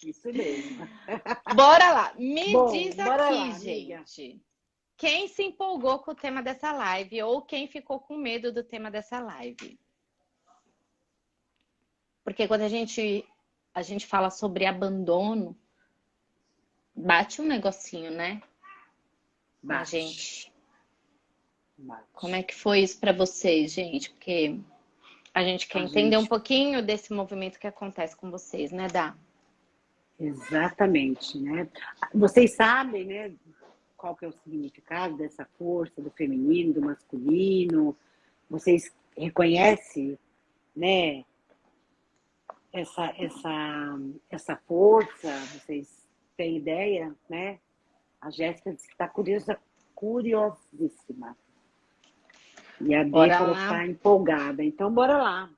Isso mesmo. Bora lá. Me Bom, diz bora aqui, lá, amiga. gente. Quem se empolgou com o tema dessa live ou quem ficou com medo do tema dessa live? Porque quando a gente fala sobre abandono, bate um negocinho, né? Na Bate, gente. Como bate. é que foi isso para vocês, gente? Porque a gente quer A entender um gente, pouquinho desse movimento que acontece com vocês, né, Dá? exatamente, né? Vocês sabem, né, qual que é o significado dessa força do feminino, do masculino? Vocês reconhecem, né, essa força? Vocês têm ideia, né? A Jéssica disse que está curiosíssima. E a Bê Bora falou que lá, está empolgada. Então, bora lá.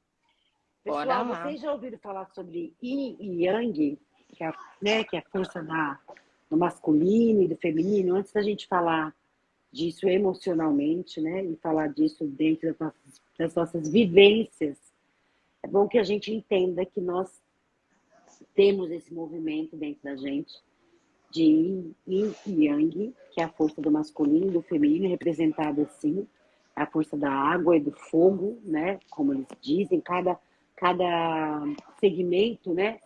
bora Pessoal, lá. vocês já ouviram falar sobre Yin e Yang, que é, né, que é a força do masculino e do feminino? Antes da gente falar disso emocionalmente, né, e falar disso dentro das nossas vivências, é bom que a gente entenda que nós temos esse movimento dentro da gente de Yin e Yang, que é a força do masculino e do feminino, representado assim, a força da água e do fogo, né? Como eles dizem, cada segmento, né?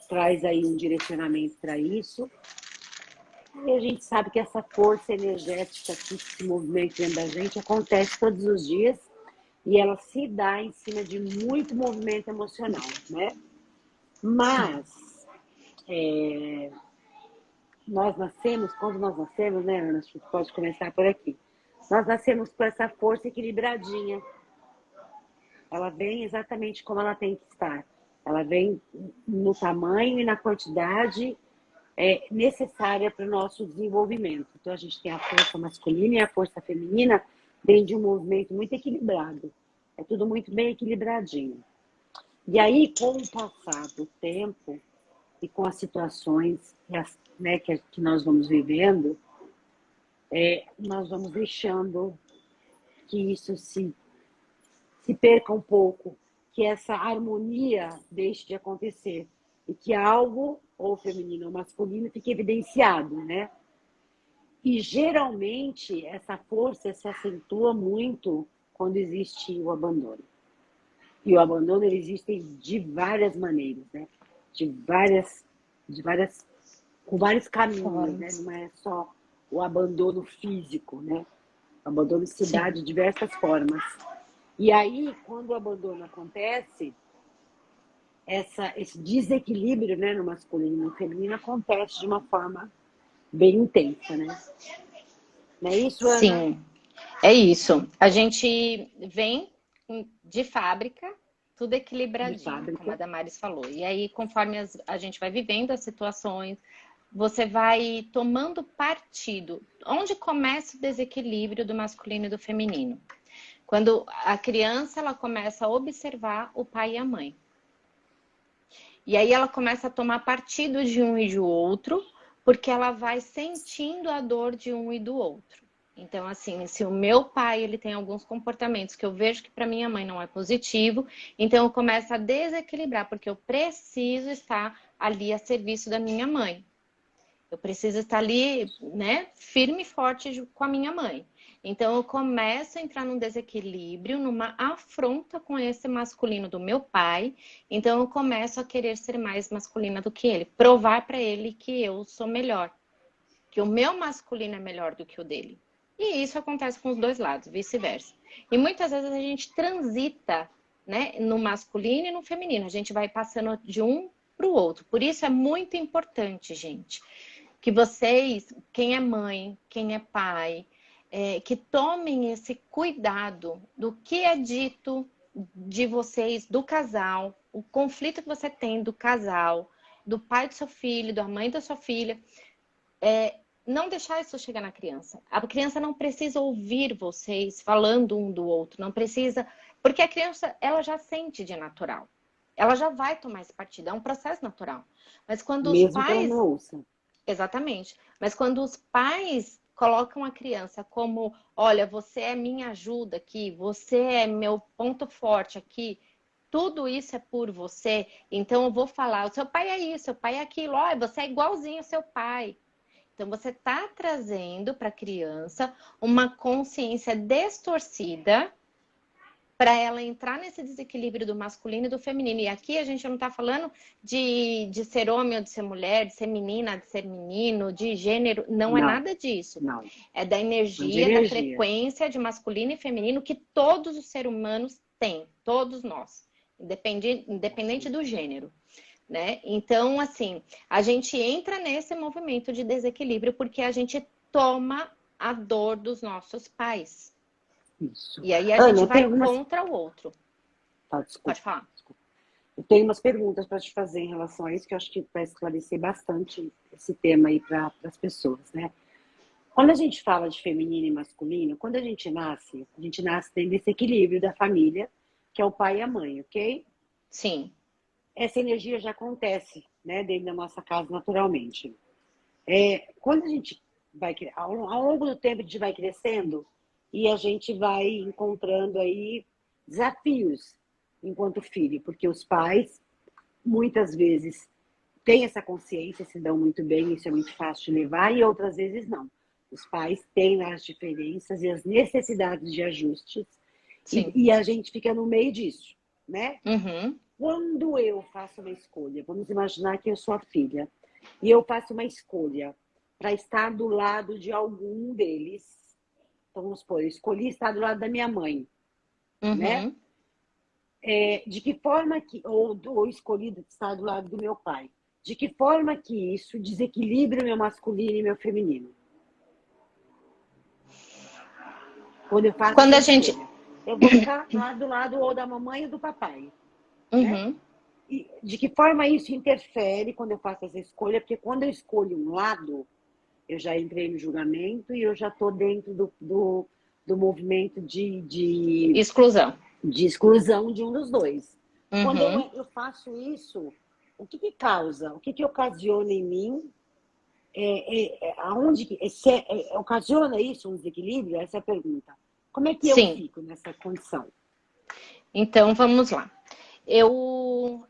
Traz aí um direcionamento para isso. E a gente sabe que essa força energética que se movimenta dentro da gente acontece todos os dias e ela se dá em cima de muito movimento emocional, né? Sim. Mas quando nós nascemos, né, Ana? A gente pode começar por aqui. Nós nascemos com essa força equilibradinha. Ela vem exatamente como ela tem que estar. Ela vem no tamanho e na quantidade necessária para o nosso desenvolvimento. Então, a gente tem a força masculina e a força feminina dentro de um movimento muito equilibrado. É tudo muito bem equilibradinho. E aí, com o passar do tempo e com as situações né, que nós vamos vivendo, nós vamos deixando que isso se perca um pouco, que essa harmonia deixe de acontecer e que algo, ou feminino ou masculino, fique evidenciado, né? E geralmente essa força se acentua muito quando existe o abandono. E o abandono ele existe de várias maneiras, né? De várias, com vários caminhos, né? Formas. Não é só o abandono físico, né? O abandono se dá Sim. de diversas formas. E aí, quando o abandono acontece, esse desequilíbrio, né, no masculino e no feminino acontece de uma forma bem intensa, né? Não é isso, Ana? Sim. É isso. A gente vem de fábrica, tudo De equilibradinho, como a fábrica. Damares falou. E aí, conforme a gente vai vivendo as situações, você vai tomando partido. Onde começa o desequilíbrio do masculino e do feminino? Quando a criança ela começa a observar o pai e a mãe. E aí ela começa a tomar partido de um e do outro, porque ela vai sentindo a dor de um e do outro. Então, assim, se o meu pai ele tem alguns comportamentos que eu vejo que para minha mãe não é positivo, então eu começo a desequilibrar, porque eu preciso estar ali a serviço da minha mãe. Eu preciso estar ali, né, firme e forte com a minha mãe. Então eu começo a entrar num desequilíbrio, numa afronta com esse masculino do meu pai. Então eu começo a querer ser mais masculina do que ele, provar para ele que eu sou melhor, que o meu masculino é melhor do que o dele. E isso acontece com os dois lados, vice-versa. E muitas vezes a gente transita, né, no masculino e no feminino. A gente vai passando de um para o outro. Por isso é muito importante, gente, que vocês, quem é mãe, quem é pai, que tomem esse cuidado do que é dito de vocês, do casal, o conflito que você tem do casal, do pai do seu filho, da mãe da sua filha, não deixar isso chegar na criança. A criança não precisa ouvir vocês falando um do outro, não precisa, porque a criança ela já sente de natural. Ela já vai tomar esse partido, é um processo natural. Mas quando os Mesmo que ela não pais ouça. exatamente. Mas quando os pais colocam a criança como, olha, você é minha ajuda aqui, você é meu ponto forte aqui, tudo isso é por você, então eu vou falar, o seu pai é isso, seu pai é aquilo, olha, você é igualzinho ao seu pai. Então você está trazendo para a criança uma consciência distorcida para ela entrar nesse desequilíbrio do masculino e do feminino. E aqui a gente não está falando de ser homem ou de ser mulher, de ser menina, de ser menino, de gênero. Não é Não, nada disso. não. É da De energia, da energia. frequência de masculino e feminino que todos os seres humanos têm. Todos nós. Independente do gênero. Né? Então, assim, a gente entra nesse movimento de desequilíbrio porque a gente toma a dor dos nossos pais. Isso. E aí a Ana, gente eu tenho vai algumas... contra o outro. Tá, desculpa, Pode falar. desculpa. Eu tenho umas perguntas para te fazer em relação a isso, que eu acho que vai esclarecer bastante esse tema aí para as pessoas, né? Quando a gente fala de feminino e masculino, quando a gente nasce dentro desse equilíbrio da família, que é o pai e a mãe, ok? Sim. Essa energia já acontece, né, dentro da nossa casa naturalmente. Quando a gente vai, ao longo do tempo a gente vai crescendo e a gente vai encontrando aí desafios enquanto filho, porque os pais muitas vezes têm essa consciência, se dão muito bem, isso é muito fácil de levar, e outras vezes não. Os pais têm as diferenças e as necessidades de ajustes, Sim. e a gente fica no meio disso, né? Uhum. Quando eu faço uma escolha, vamos imaginar que eu sou a filha, e eu faço uma escolha para estar do lado de algum deles, então vamos supor, eu escolhi estar do lado da minha mãe, né? Uhum. De que forma que, ou escolhi estar do lado do meu pai, de que forma que isso desequilibra o meu masculino e meu feminino? Quando eu faço Quando essa a gente. escolha, eu vou ficar lá do lado ou da mamãe ou do papai, né? Uhum. E de que forma isso interfere quando eu faço essa escolha? Porque quando eu escolho um lado, eu já entrei no julgamento e eu já estou dentro do movimento Exclusão. de exclusão de um dos dois. Quando Uhum. eu faço isso, o que causa? O que ocasiona em mim? Ocasiona isso um desequilíbrio? Essa é a pergunta. Como é que eu Sim. fico nessa condição? Então vamos lá. Eu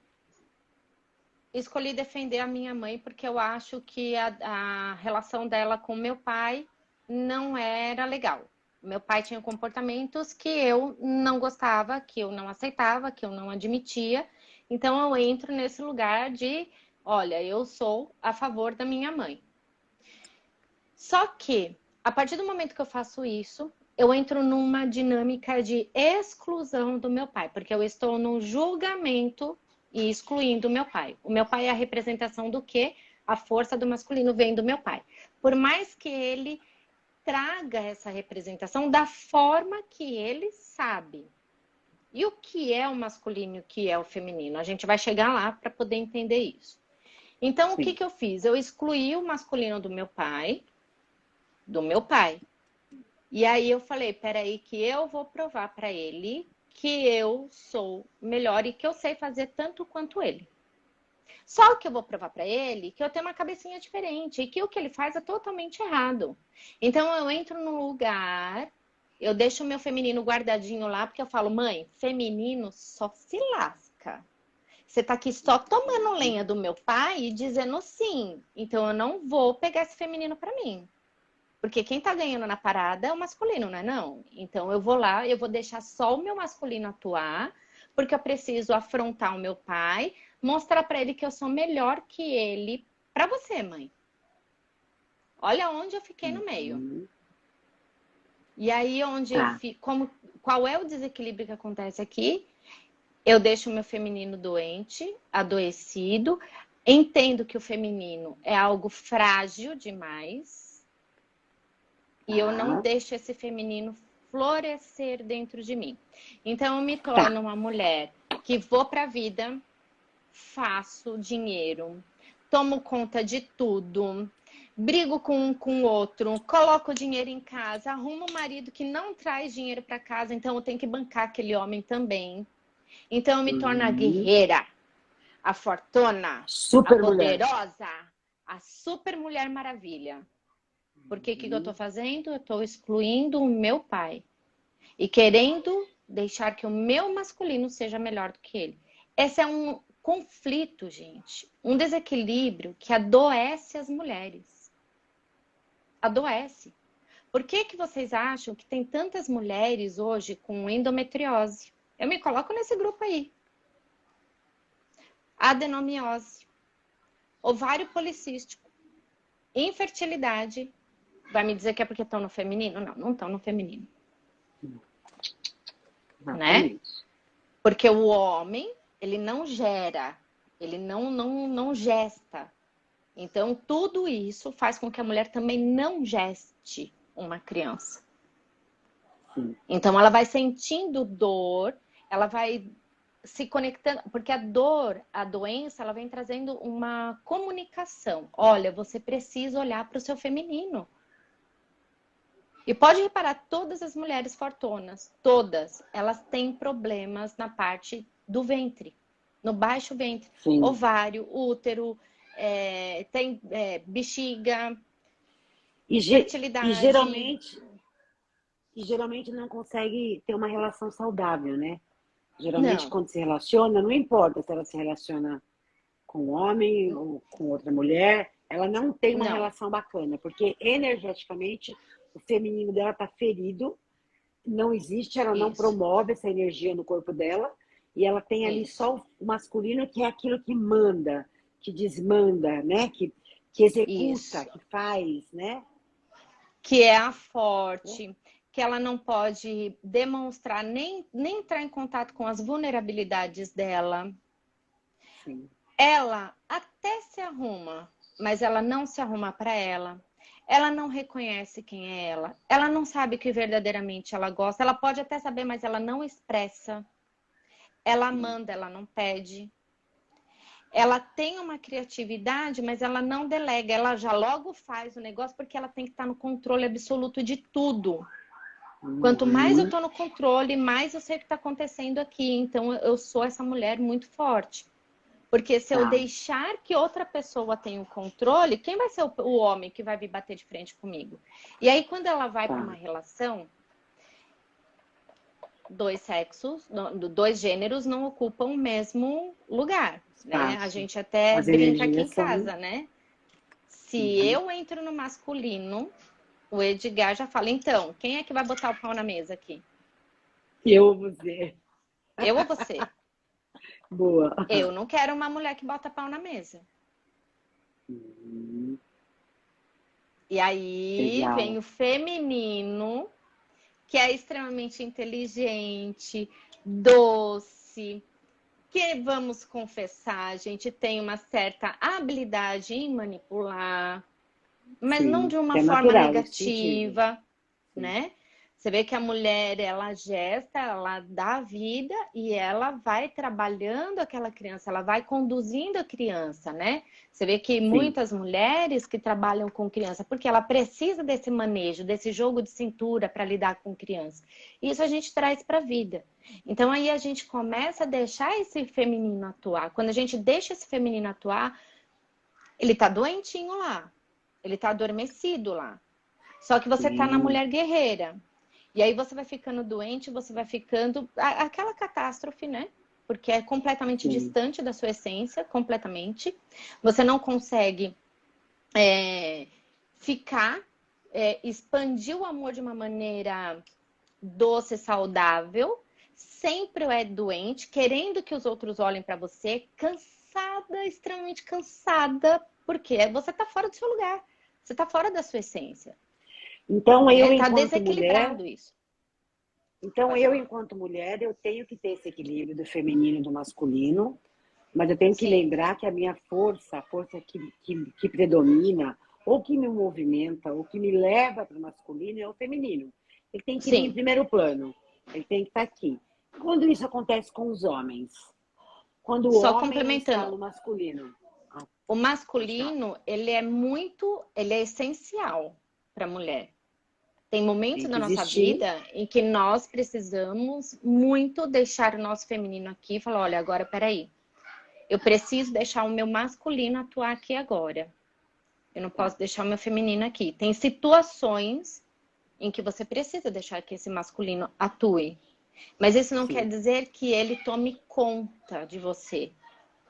escolhi defender a minha mãe porque eu acho que a relação dela com meu pai não era legal. Meu pai tinha comportamentos que eu não gostava, que eu não aceitava, que eu não admitia. Então eu entro nesse lugar de, olha, eu sou a favor da minha mãe. Só que, a partir do momento que eu faço isso, eu entro numa dinâmica de exclusão do meu pai, porque eu estou no julgamento e excluindo o meu pai. O meu pai é a representação do quê? A força do masculino vem do meu pai. Por mais que ele traga essa representação da forma que ele sabe. E o que é o masculino e o que é o feminino? A gente vai chegar lá para poder entender isso. Então, o Sim. que eu fiz? Eu excluí o masculino do meu pai. E aí eu falei, peraí que eu vou provar para ele que eu sou melhor e que eu sei fazer tanto quanto ele. Só que eu vou provar para ele que eu tenho uma cabecinha diferente e que o que ele faz é totalmente errado. Então eu entro num lugar, eu deixo o meu feminino guardadinho lá, porque eu falo, mãe, feminino só se lasca. Você tá aqui só tomando lenha do meu pai e dizendo sim. Então eu não vou pegar esse feminino para mim. Porque quem tá ganhando na parada é o masculino, não é não? Então eu vou lá, eu vou deixar só o meu masculino atuar, porque eu preciso afrontar o meu pai, mostrar para ele que eu sou melhor que ele para você, mãe. Olha onde eu fiquei no meio. E aí onde eu fico, qual é o desequilíbrio que acontece aqui? Eu deixo o meu feminino doente, adoecido, entendo que o feminino é algo frágil demais. E eu não deixo esse feminino florescer dentro de mim. Então, eu me torno uma mulher que vou para a vida, faço dinheiro, tomo conta de tudo, brigo com um com o outro, coloco dinheiro em casa, arrumo um marido que não traz dinheiro para casa, então eu tenho que bancar aquele homem também. Então, eu me torno a guerreira, a fortuna, a poderosa, a super mulher maravilha. Porque o que eu estou fazendo? Eu estou excluindo o meu pai. E querendo deixar que o meu masculino seja melhor do que ele. Esse é um conflito, gente. Um desequilíbrio que adoece as mulheres. Adoece. Por que que vocês acham que tem tantas mulheres hoje com endometriose? Eu me coloco nesse grupo aí. Adenomiose, ovário policístico, infertilidade. Vai me dizer que é porque estão no feminino? Não, não estão no feminino. Né? Porque o homem, ele não gera, ele não gesta. Então, tudo isso faz com que a mulher também não geste uma criança. Então, ela vai sentindo dor, ela vai se conectando, porque a dor, a doença, ela vem trazendo uma comunicação. Olha, você precisa olhar para o seu feminino. E pode reparar, todas as mulheres fortonas, todas, elas têm problemas na parte do ventre, no baixo ventre, sim, ovário, útero, tem bexiga, fertilidade. E geralmente não consegue ter uma relação saudável, né? Geralmente, não. Quando se relaciona, não importa se ela se relaciona com um homem ou com outra mulher, ela não tem uma relação bacana, porque energeticamente o feminino dela está ferido, não existe, ela não promove essa energia no corpo dela, e ela tem ali só o masculino, que é aquilo que manda, que desmanda, né? Que executa, que faz, né? Que é a forte, que ela não pode demonstrar, nem entrar em contato com as vulnerabilidades dela. Sim. Ela até se arruma, mas ela não se arruma para ela. Ela não reconhece quem é ela. Ela não sabe o que verdadeiramente ela gosta. Ela pode até saber, mas ela não expressa. Ela manda, ela não pede. Ela tem uma criatividade, mas ela não delega. Ela já logo faz o negócio porque ela tem que estar no controle absoluto de tudo. Quanto mais eu estou no controle, mais eu sei o que está acontecendo aqui. Então, eu sou essa mulher muito forte. Porque se eu deixar que outra pessoa tenha o controle, quem vai ser o homem que vai vir bater de frente comigo? E aí, quando ela vai para uma relação, dois sexos, dois gêneros não ocupam o mesmo lugar, né? A gente até brinca aqui em casa, né? Se eu entro no masculino, o Edgar já fala, então, quem é que vai botar o pau na mesa aqui? Eu ou você? Eu ou você? Boa. Eu não quero uma mulher que bota pau na mesa. E aí vem o feminino, que é extremamente inteligente, doce, que, vamos confessar, a gente tem uma certa habilidade em manipular, mas não de uma forma negativa, né? Você vê que a mulher, ela gesta, ela dá vida e ela vai trabalhando aquela criança, ela vai conduzindo a criança, né? Você vê que muitas mulheres que trabalham com criança, porque ela precisa desse manejo, desse jogo de cintura para lidar com criança. Isso a gente traz para a vida. Então aí a gente começa a deixar esse feminino atuar. Quando a gente deixa esse feminino atuar, ele tá doentinho lá, ele tá adormecido lá. Só que você tá na mulher guerreira. E aí você vai ficando doente, você vai ficando... Aquela catástrofe, né? Porque é completamente distante da sua essência, completamente. Você não consegue expandir o amor de uma maneira doce, saudável. Sempre é doente, querendo que os outros olhem para você, cansada, extremamente cansada. Porque você tá fora do seu lugar. Você tá fora da sua essência. Então, eu, tá enquanto desequilibrado mulher, isso. Então, enquanto mulher, eu tenho que ter esse equilíbrio do feminino e do masculino, mas eu tenho que lembrar que a minha força, a força que predomina, ou que me movimenta, ou que me leva para o masculino, é o feminino. Ele tem que ir em primeiro plano, ele tem que estar aqui. Quando isso acontece com os homens? Quando o homem está no masculino. O masculino, ele é essencial para a mulher. Tem momentos da nossa vida em que nós precisamos muito deixar o nosso feminino aqui e falar, olha, agora, peraí. Eu preciso deixar o meu masculino atuar aqui agora. Eu não posso deixar o meu feminino aqui. Tem situações em que você precisa deixar que esse masculino atue. Mas isso não quer sim, dizer que ele tome conta de você.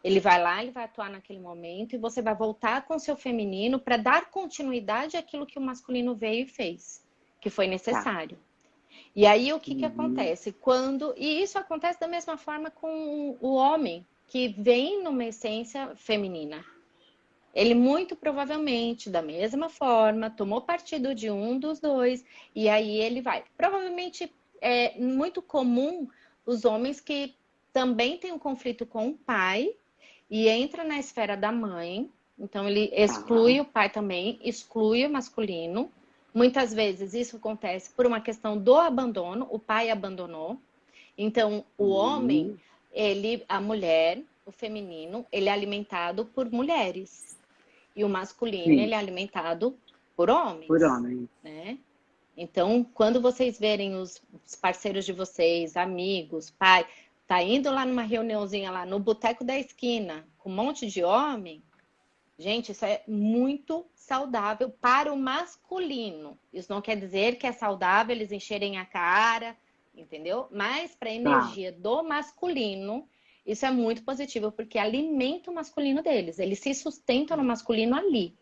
Ele vai lá, ele vai atuar naquele momento e você vai voltar com o seu feminino para dar continuidade àquilo que o masculino veio e fez, que foi tá. necessário. E aí o que que Uhum, acontece? E isso acontece da mesma forma com o homem, que vem numa essência feminina. Ele muito provavelmente, da mesma forma, tomou partido de um dos dois, e aí ele vai. Provavelmente é muito comum os homens que também têm um conflito com o pai e entra na esfera da mãe. Então ele tá. exclui o pai também, exclui o masculino. Muitas vezes isso acontece por uma questão do abandono, o pai abandonou. Então o homem, Uhum, a mulher, o feminino, ele é alimentado por mulheres. E o masculino, sim, ele é alimentado por por homens, homem. né? Então, quando vocês verem os parceiros de vocês, amigos, pai, tá indo lá numa reuniãozinha lá no boteco da esquina, com um monte de homem, gente, isso é muito saudável para o masculino. Isso não quer dizer que é saudável eles encherem a cara, entendeu? Mas para a Tá. energia do masculino, isso é muito positivo, porque alimenta o masculino deles. Eles se sustentam no masculino ali.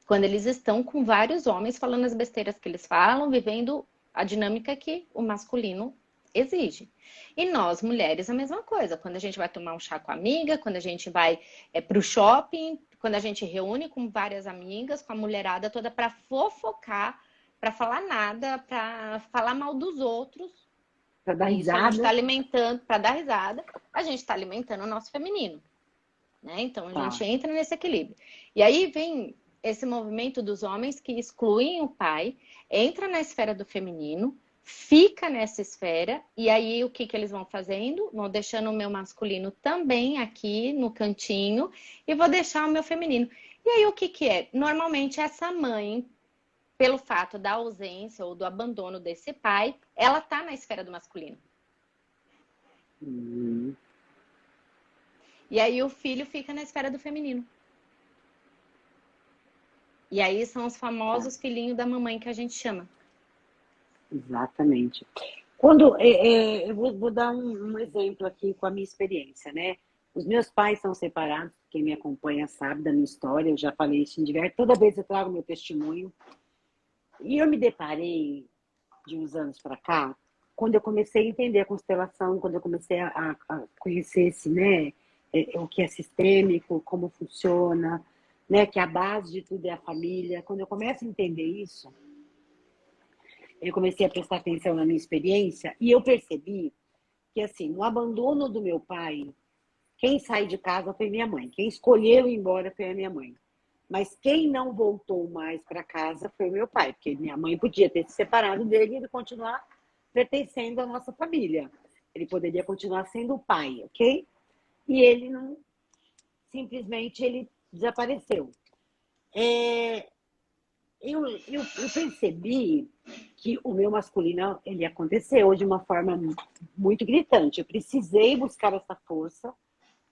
Quando eles estão com vários homens falando as besteiras que eles falam, vivendo a dinâmica que o masculino exige. E nós, mulheres, a mesma coisa. Quando a gente vai tomar um chá com a amiga, quando a gente vai para o shopping, quando a gente reúne com várias amigas, com a mulherada toda para fofocar, para falar nada, para falar mal dos outros. Pra dar Isso a gente está risada. alimentando, para dar risada, a gente está alimentando o nosso feminino. Né? Então a Tá. gente entra nesse equilíbrio. E aí vem esse movimento dos homens que excluem o pai, entra na esfera do feminino, fica nessa esfera, e aí o que, que eles vão fazendo? Vão deixando o meu masculino também aqui no cantinho e vou deixar o meu feminino. E aí o que, que é? Normalmente essa mãe, pelo fato da ausência ou do abandono desse pai, ela tá na esfera do masculino. Uhum, E aí o filho fica na esfera do feminino. E aí são os tá. famosos filhinhos da mamãe que a gente chama. Exatamente. Quando eu vou dar um exemplo aqui com a minha experiência, né? Os meus pais são separados, quem me acompanha sabe da minha história, eu já falei isso em diversos, toda vez eu trago meu testemunho. E eu me deparei de uns anos para cá, quando eu comecei a entender a constelação, quando eu comecei a conhecer esse, né, o que é sistêmico, como funciona, né, que a base de tudo é a família. Quando eu começo a entender isso, eu comecei a prestar atenção na minha experiência e eu percebi que, assim, no abandono do meu pai, quem sai de casa foi minha mãe. Quem escolheu ir embora foi a minha mãe. Mas quem não voltou mais para casa foi o meu pai, porque minha mãe podia ter se separado dele e ele continuar pertencendo à nossa família. Ele poderia continuar sendo o pai, ok? E ele não, simplesmente ele desapareceu. É, eu percebi que o meu masculino ele aconteceu de uma forma muito gritante. Eu precisei buscar essa força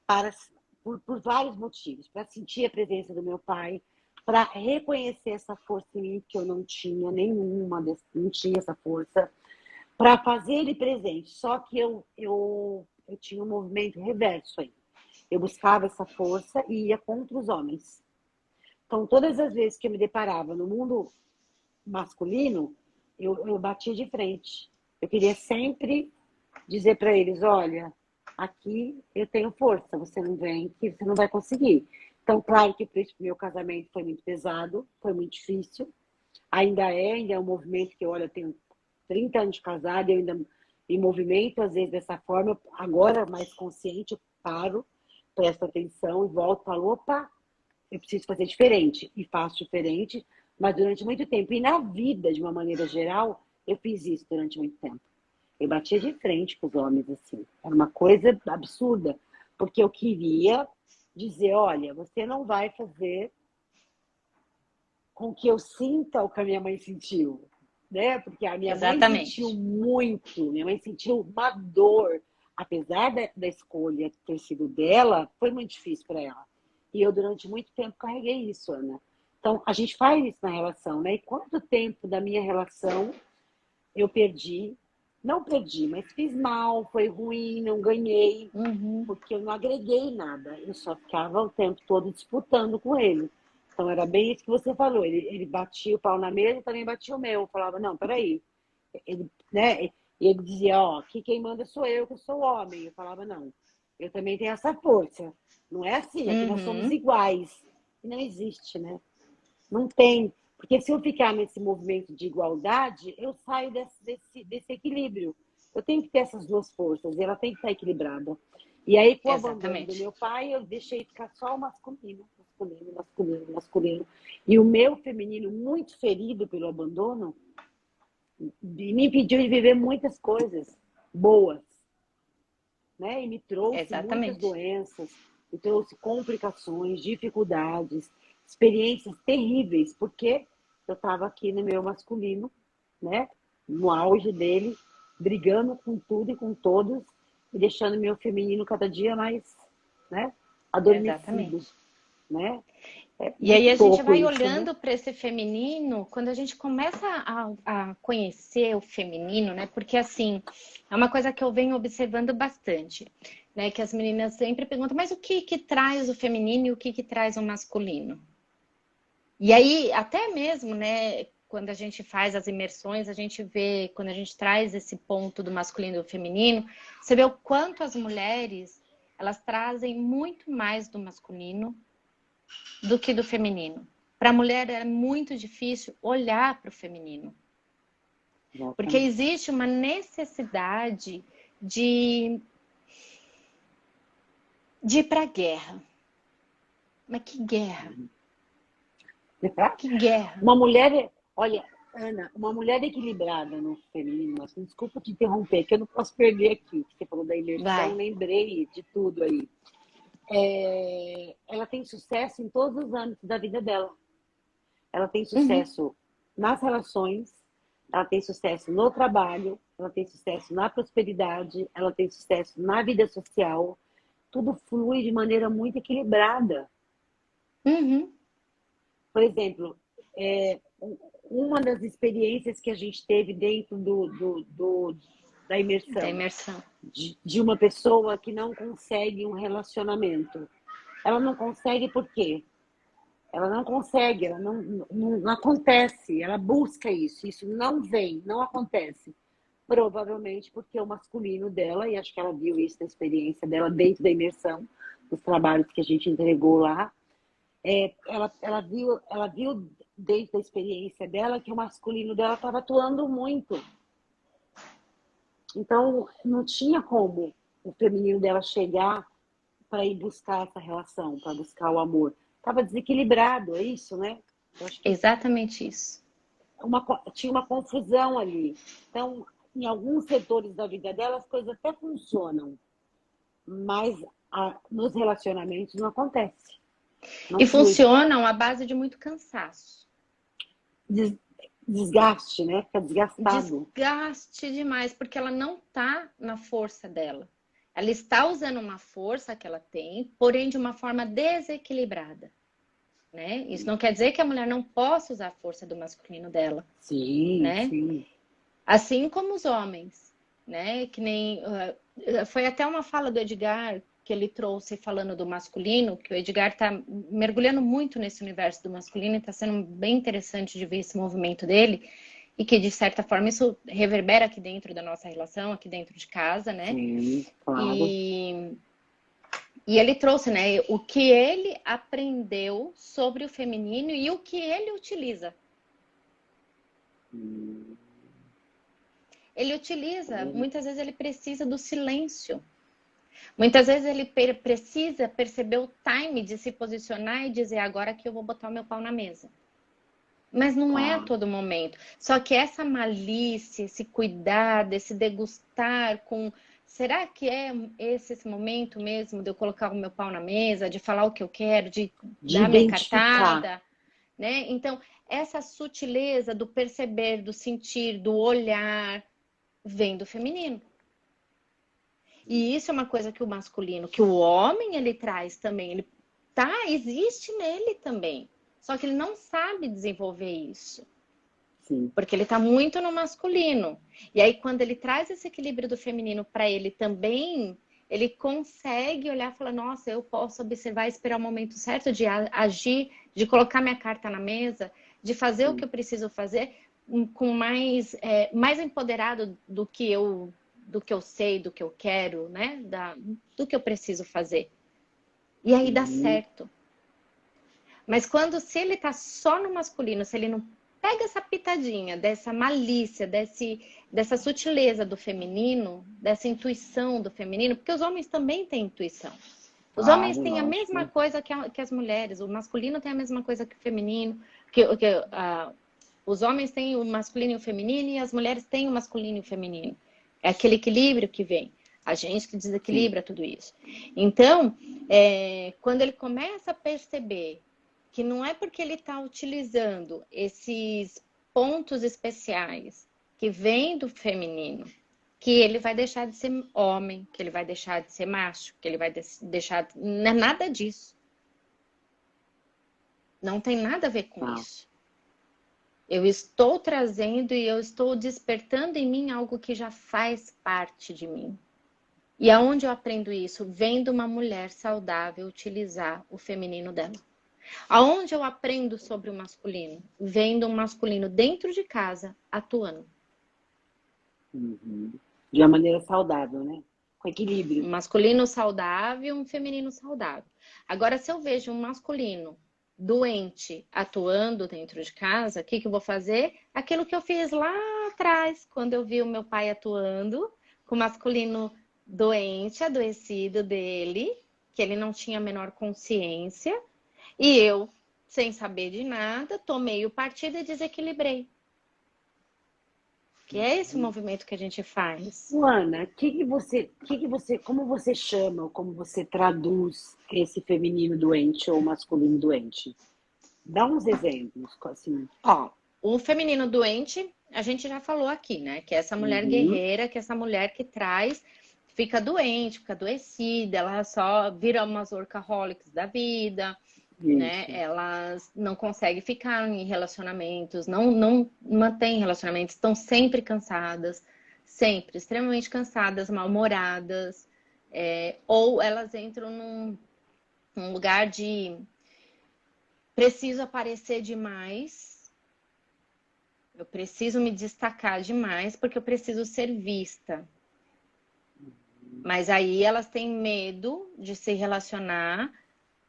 para, por vários motivos, para sentir a presença do meu pai, para reconhecer essa força em mim que eu não tinha nenhuma, não tinha essa força, para fazer ele presente. Só que eu tinha um movimento reverso aí. Eu buscava essa força e ia contra os homens. Então, todas as vezes que eu me deparava no mundo masculino, eu batia de frente. Eu queria sempre dizer para eles: olha, aqui eu tenho força, você não vem, que você não vai conseguir. Então, claro que para esse meu casamento foi muito pesado, foi muito difícil. Ainda é um movimento que, olha, eu tenho 30 anos de casada, eu ainda me movimento às vezes dessa forma. Agora, mais consciente, eu paro, presto atenção e volto e falo: opa, eu preciso fazer diferente. E faço diferente, mas durante muito tempo. E na vida, de uma maneira geral, eu fiz isso durante muito tempo. Eu batia de frente com os homens, assim. Era uma coisa absurda, porque eu queria dizer: olha, você não vai fazer com que eu sinta o que a minha mãe sentiu, né? Porque a minha mãe sentiu Exatamente. muito, minha mãe sentiu uma dor. Apesar da escolha ter sido dela, foi muito difícil para ela. E eu, durante muito tempo, carreguei isso, Ana. Então, a gente faz isso na relação, né? E quanto tempo da minha relação eu perdi Não perdi, mas fiz mal, foi ruim, não ganhei, Uhum. porque eu não agreguei nada. Eu só ficava o tempo todo disputando com ele. Então era bem isso que você falou. Ele batia o pau na mesa, eu também batia o meu. Eu falava, não, peraí. Ele, né? E ele dizia, ó, que quem manda sou eu, que eu sou o homem. Eu falava, não, eu também tenho essa força. Não é assim, aqui nós somos Uhum. iguais. Não existe, né? Não tem. Porque se eu ficar nesse movimento de igualdade, eu saio desse equilíbrio. Eu tenho que ter essas duas forças, e ela tem que estar equilibrada. E aí, com o abandono do Exatamente. meu pai, eu deixei ficar só o masculino, masculino, masculino, masculino. E o meu feminino, muito ferido pelo abandono, me impediu de viver muitas coisas boas, né? E me trouxe muitas Exatamente. doenças, me trouxe complicações, dificuldades, experiências terríveis, porque eu estava aqui no meu masculino, né? No auge dele, brigando com tudo e com todos, e deixando meu feminino cada dia mais, né? Adormecido, Exatamente. né? É E aí muito a gente louco vai isso, né? olhando para esse feminino, quando a gente começa a conhecer o feminino, né? Porque assim, é uma coisa que eu venho observando bastante, né? Que as meninas sempre perguntam, mas o que que traz o feminino e o que que traz o masculino? E aí, até mesmo, né, quando a gente faz as imersões, a gente vê, quando a gente traz esse ponto do masculino e do feminino, você vê o quanto as mulheres, elas trazem muito mais do masculino do que do feminino. Para a mulher é muito difícil olhar para o feminino, porque Exatamente. existe uma necessidade de, de ir para a guerra. Mas que guerra? Que guerra? Uma mulher, olha, Ana, uma mulher equilibrada no feminino, assim, desculpa te interromper, que eu não posso perder aqui. Você falou da imersão, Vai. lembrei de tudo aí. Ela tem sucesso em todos os âmbitos da vida dela. Ela tem Uhum. sucesso nas relações, ela tem sucesso no trabalho, ela tem sucesso na prosperidade, ela tem sucesso na vida social. Tudo flui de maneira muito equilibrada. Uhum. Por exemplo, uma das experiências que a gente teve dentro da Da imersão imersão. de uma pessoa que não consegue um relacionamento. Ela não consegue por quê? Ela não consegue, ela não acontece, ela busca isso não vem, não acontece. Provavelmente porque o masculino dela, e acho que ela viu isso na experiência dela dentro da imersão, dos trabalhos que a gente entregou lá, ela viu dentro da experiência dela que o masculino dela estava atuando muito. Então, não tinha como o feminino dela chegar para ir buscar essa relação, para buscar o amor. Estava desequilibrado, é isso, né? Eu acho que Exatamente isso. tinha uma confusão ali. Então, em alguns setores da vida dela, as coisas até funcionam, mas nos relacionamentos não acontece, não E flui. funcionam à base de muito cansaço. Desgaste, né? Fica desgastado. Desgaste demais, porque ela não está na força dela. Ela está usando uma força que ela tem, porém de uma forma desequilibrada, né? Isso não quer dizer que a mulher não possa usar a força do masculino dela, Sim, né? sim. Assim como os homens, né? Que nem foi até uma fala do Edgar que ele trouxe falando do masculino, que o Edgar está mergulhando muito nesse universo do masculino e está sendo bem interessante de ver esse movimento dele e que de certa forma isso reverbera aqui dentro da nossa relação, aqui dentro de casa, né? Sim, claro. E, e ele trouxe, né, o que ele aprendeu sobre o feminino e o que ele utiliza. Hum, Ele utiliza, muitas vezes ele precisa do silêncio. Muitas vezes ele precisa perceber o time de se posicionar e dizer agora que eu vou botar o meu pau na mesa. Mas não é a tá. todo momento. Só que essa malícia, esse cuidado, esse degustar com... Será que é esse momento mesmo de eu colocar o meu pau na mesa, de falar o que eu quero, de De dar minha identificar. cartada, né? Então, essa sutileza do perceber, do sentir, do olhar, vem do feminino. E isso é uma coisa que o masculino, que o homem ele traz também, ele existe nele também. Só que ele não sabe desenvolver isso. Sim. Porque ele está muito no masculino. E aí, quando ele traz esse equilíbrio do feminino para ele também, ele consegue olhar e falar, nossa, eu posso observar e esperar o momento certo de agir, de colocar minha carta na mesa, de fazer o que eu preciso fazer com mais empoderado do que eu sei, do que eu quero, né? Do que eu preciso fazer. E aí dá certo. Mas se ele tá só no masculino, se ele não pega essa pitadinha dessa malícia, dessa sutileza do feminino, dessa intuição do feminino, porque os homens também têm intuição. Os homens têm a mesma coisa que as mulheres, o masculino tem a mesma coisa que o feminino, os homens têm o masculino e o feminino e as mulheres têm o masculino e o feminino. É aquele equilíbrio que vem. A gente que desequilibra tudo isso. Então, quando ele começa a perceber que não é porque ele está utilizando esses pontos especiais que vêm do feminino, que ele vai deixar de ser homem, que ele vai deixar de ser macho, que ele vai deixar... Não é nada disso. Não tem nada a ver com isso. Eu estou trazendo e eu estou despertando em mim algo que já faz parte de mim. E aonde eu aprendo isso? Vendo uma mulher saudável utilizar o feminino dela. Aonde eu aprendo sobre o masculino? Vendo um masculino dentro de casa atuando. De uma maneira saudável, né? Com equilíbrio. Um masculino saudável, um feminino saudável. Agora, se eu vejo um masculino doente atuando dentro de casa, o que eu vou fazer? Aquilo que eu fiz lá atrás, quando eu vi o meu pai atuando com o masculino doente, adoecido dele, que ele não tinha a menor consciência. E eu, sem saber de nada, tomei o partido e desequilibrei. Que é esse o movimento que a gente faz. Luana, como você chama ou como você traduz esse feminino doente ou masculino doente? Dá uns exemplos, assim. O feminino doente, a gente já falou aqui, né? Que é essa mulher guerreira, que é essa mulher que fica doente, fica adoecida, ela só vira umas workaholics da vida. Né? Elas não conseguem ficar em relacionamentos, não mantêm relacionamentos, estão sempre cansadas, sempre extremamente cansadas, mal-humoradas, ou elas entram num lugar de preciso aparecer demais, eu preciso me destacar demais porque eu preciso ser vista. Mas aí elas têm medo de se relacionar,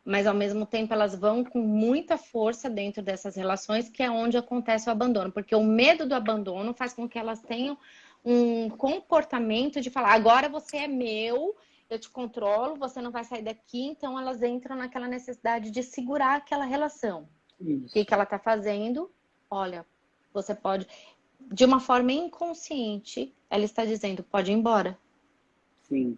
mas ao mesmo tempo elas vão com muita força dentro dessas relações, que é onde acontece o abandono. Porque o medo do abandono faz com que elas tenham um comportamento de falar, agora você é meu, eu te controlo, você não vai sair daqui. Então elas entram naquela necessidade de segurar aquela relação. O que ela está fazendo? Olha, você pode... De uma forma inconsciente, ela está dizendo, pode ir embora. Sim.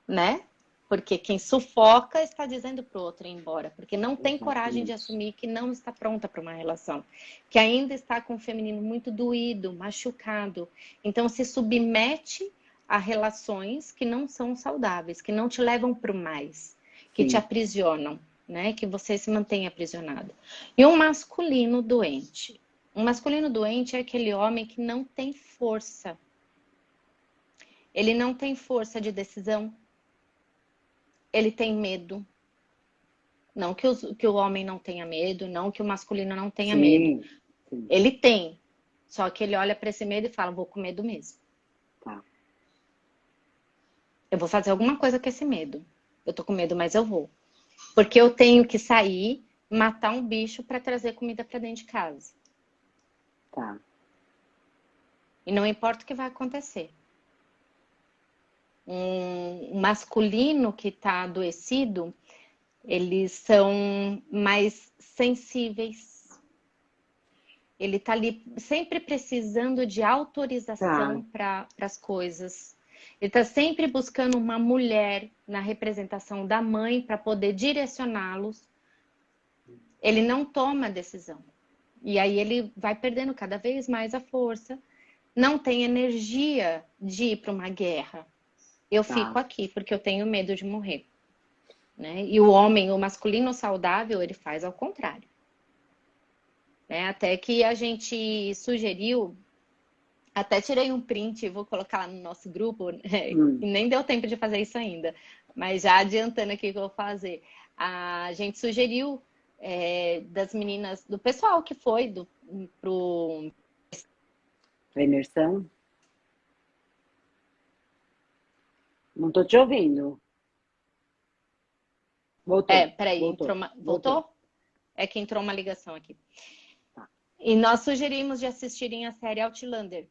Né? Porque quem sufoca está dizendo para o outro ir embora. Porque não tem coragem de assumir que não está pronta para uma relação. Que ainda está com o feminino muito doído, machucado. Então se submete a relações que não são saudáveis, que não te levam para o mais, que te aprisionam, né? Que você se mantém aprisionado. E um masculino doente. Um masculino doente é aquele homem que não tem força. Ele não tem força de decisão. Ele tem medo. Não que o homem não tenha medo, não que o masculino não tenha medo. Sim. Ele tem. Só que ele olha para esse medo e fala, vou com medo mesmo. Tá. Eu vou fazer alguma coisa com esse medo. Eu tô com medo, mas eu vou. Porque eu tenho que sair, matar um bicho para trazer comida para dentro de casa. Tá. E não importa o que vai acontecer. Um masculino que está adoecido, eles são mais sensíveis. Ele está ali sempre precisando de autorização para as coisas. Ele está sempre buscando uma mulher na representação da mãe para poder direcioná-los. Ele não toma decisão. E aí ele vai perdendo cada vez mais a força. Não tem energia de ir para uma guerra. Eu fico aqui porque eu tenho medo de morrer. Né? E o homem, o masculino saudável, ele faz ao contrário. né? Até que a gente sugeriu, até tirei um print e vou colocar lá no nosso grupo, e nem deu tempo de fazer isso ainda, mas já adiantando aqui o que eu vou fazer. A gente sugeriu das meninas, do pessoal que foi pro... A imersão? Não tô te ouvindo. Voltou. Peraí, voltou? É que entrou uma ligação aqui. Tá. E nós sugerimos de assistirem a série Outlander.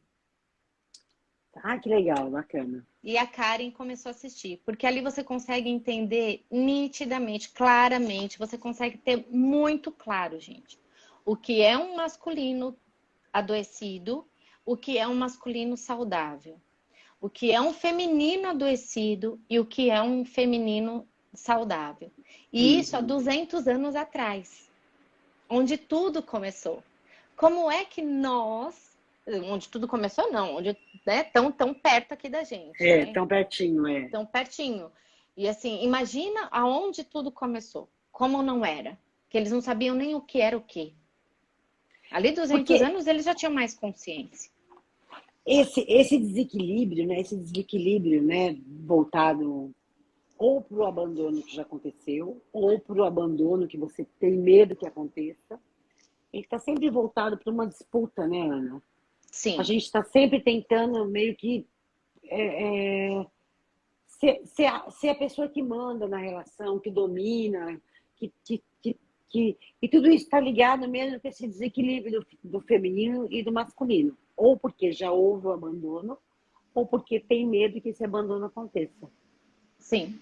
Ah, que legal, bacana. E a Karen começou a assistir, porque ali você consegue entender nitidamente, claramente, você consegue ter muito claro, gente, o que é um masculino adoecido, o que é um masculino saudável, o que é um feminino adoecido e o que é um feminino saudável. E isso há 200 anos atrás, onde tudo começou. Como é que nós, onde tudo começou não, onde tão perto aqui da gente. Né? Tão pertinho, Tão pertinho. E assim, imagina aonde tudo começou, como não era, que eles não sabiam nem o que era o quê. Ali 200 anos eles já tinham mais consciência. Esse desequilíbrio, né, voltado ou para o abandono que já aconteceu, ou para o abandono que você tem medo que aconteça, ele está sempre voltado para uma disputa, né, Ana? Sim. A gente está sempre tentando meio que ser a pessoa que manda na relação, que domina, e tudo isso está ligado mesmo com esse desequilíbrio do feminino e do masculino. Ou porque já houve o abandono, ou porque tem medo que esse abandono aconteça. Sim.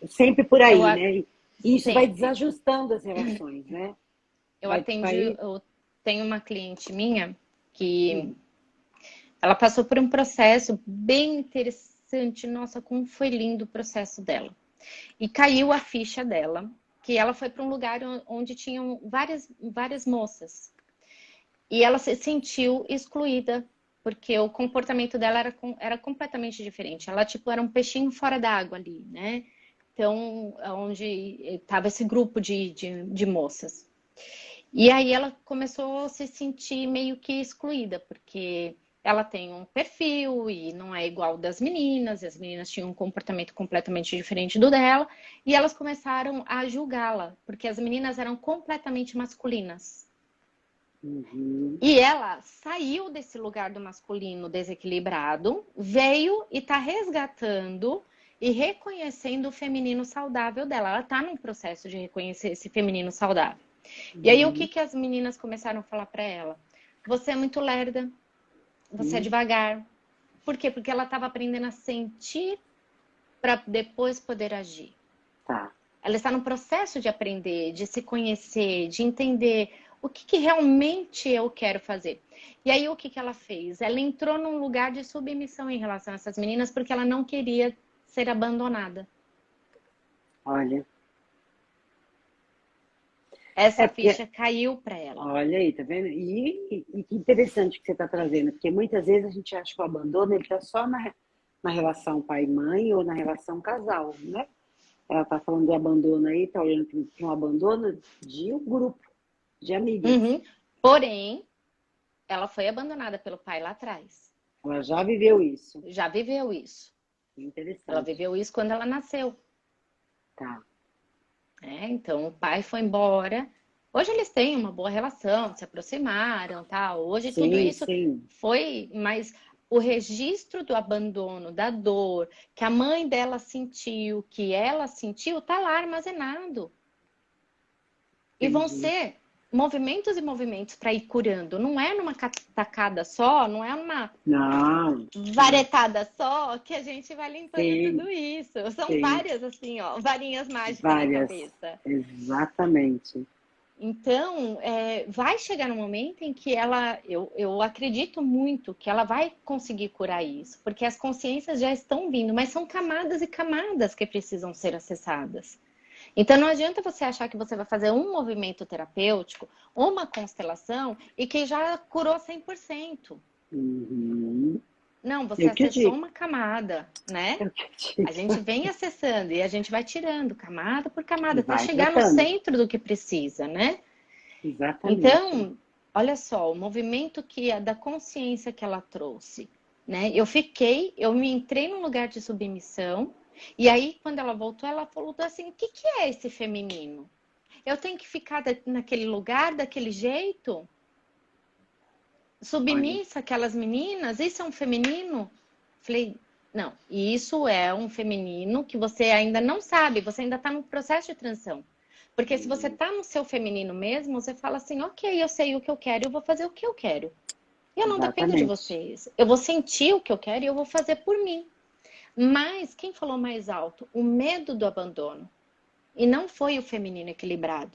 Sempre por aí, né? E isso vai desajustando as relações, né? Eu tenho uma cliente minha que ela passou por um processo bem interessante. Nossa, como foi lindo o processo dela. E caiu a ficha dela, que ela foi para um lugar onde tinham várias moças. E ela se sentiu excluída, porque o comportamento dela era completamente diferente. Ela, tipo, era um peixinho fora d'água ali, né? Então, onde estava esse grupo de moças. E aí ela começou a se sentir meio que excluída, porque ela tem um perfil e não é igual ao das meninas, e as meninas tinham um comportamento completamente diferente do dela, e elas começaram a julgá-la, porque as meninas eram completamente masculinas. E ela saiu desse lugar do masculino desequilibrado, veio e está resgatando e reconhecendo o feminino saudável dela. Ela está num processo de reconhecer esse feminino saudável. E aí, o que as meninas começaram a falar para ela? Você é muito lerda, você é devagar. Por quê? Porque ela estava aprendendo a sentir para depois poder agir. Tá. Ela está no processo de aprender, de se conhecer, de entender o que realmente eu quero fazer. E aí, o que ela fez? Ela entrou num lugar de submissão em relação a essas meninas, porque ela não queria ser abandonada. Olha. Essa ficha caiu para ela. Olha aí, tá vendo? E que interessante que você está trazendo, porque muitas vezes a gente acha que o abandono ele está só na relação pai e mãe ou na relação casal, né? Ela está falando de abandono aí, está olhando para um abandono de um grupo, de amigas. Porém, ela foi abandonada pelo pai lá atrás. Ela já viveu isso. Já viveu isso. Interessante. Ela viveu isso quando ela nasceu. Tá. Então, o pai foi embora. Hoje eles têm uma boa relação, se aproximaram, tá? Hoje tudo isso foi... Mas o registro do abandono, da dor, que a mãe dela sentiu, que ela sentiu, tá lá armazenado. E vão ser movimentos e movimentos para ir curando. Não é numa tacada só, não é uma varetada só que a gente vai limpando tudo isso. São várias, assim, ó, varinhas mágicas na cabeça. Exatamente. Então, vai chegar um momento em que eu acredito muito que ela vai conseguir curar isso, porque as consciências já estão vindo, mas são camadas e camadas que precisam ser acessadas. Então, não adianta você achar que você vai fazer um movimento terapêutico, uma constelação, e que já curou 100%. Não, você acessou uma camada, né? A gente vem acessando e a gente vai tirando camada por camada, até chegar no centro do que precisa, né? Exatamente. Então, olha só, o movimento da consciência que ela trouxe, né? Eu me entrei num lugar de submissão, e aí quando ela voltou, ela falou assim, o que que é esse feminino? Eu tenho que ficar naquele lugar, daquele jeito? Olha, Submissa aquelas meninas? Isso é um feminino? Falei, não, isso é um feminino que você ainda não sabe, você ainda está no processo de transição. Porque se você está no seu feminino mesmo, você fala assim, ok, eu sei o que eu quero, eu vou fazer o que eu quero. E eu não dependo de exatamente. vocês. Eu vou sentir o que eu quero e eu vou fazer por mim. Mas quem falou mais alto? O medo do abandono. E não foi o feminino equilibrado.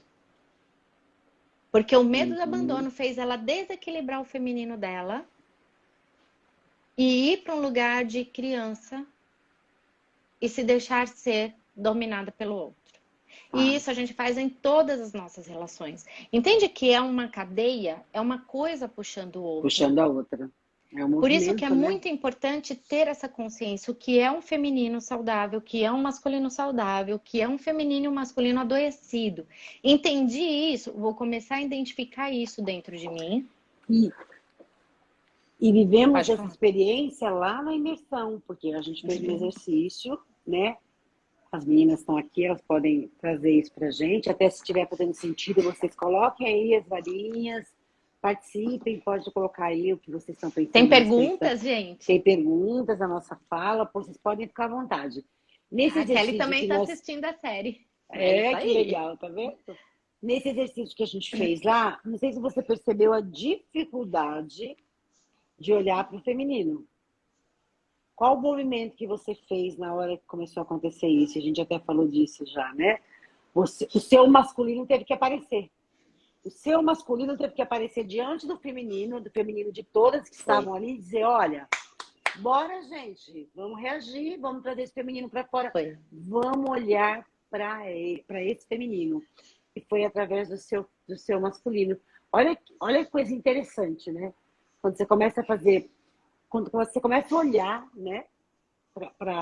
Porque o medo do Uhum. abandono fez ela desequilibrar o feminino dela e ir para um lugar de criança e se deixar ser dominada pelo outro. E Faz. isso a gente faz em todas as nossas relações. Entende que é uma cadeia, é uma coisa puxando o outro. Puxando a outra. É um Por isso que é movimento, né? muito importante ter essa consciência, o que é um feminino saudável, o que é um masculino saudável, o que é um feminino e um masculino adoecido. Entendi isso, vou começar a identificar isso dentro de mim. E, e vivemos Pode essa falar. experiência lá na imersão, porque a gente fez um Uhum. exercício, né? As meninas estão aqui, elas podem trazer isso pra gente. Até se estiver fazendo sentido, vocês coloquem aí as varinhas, participem, pode colocar aí o que vocês estão Tem pensando a respeito perguntas, Tem gente? perguntas na nossa fala, vocês podem ficar à vontade. Nesse A Kelly exercício também que está nós. assistindo a série. É isso É, que aí. legal, tá vendo? Nesse exercício que a gente fez lá, não sei se você percebeu a dificuldade de olhar para o feminino. Qual o movimento que você fez na hora que começou a acontecer isso? A gente até falou disso já, né? O seu masculino teve que aparecer. O seu masculino teve que aparecer diante do feminino de todas que Foi. estavam ali, e dizer: olha, bora, gente, vamos reagir, vamos trazer esse feminino para fora, Foi. vamos olhar para esse feminino. E foi através do seu masculino. Olha que coisa interessante, né? Quando você começa a fazer, quando você começa a olhar, né,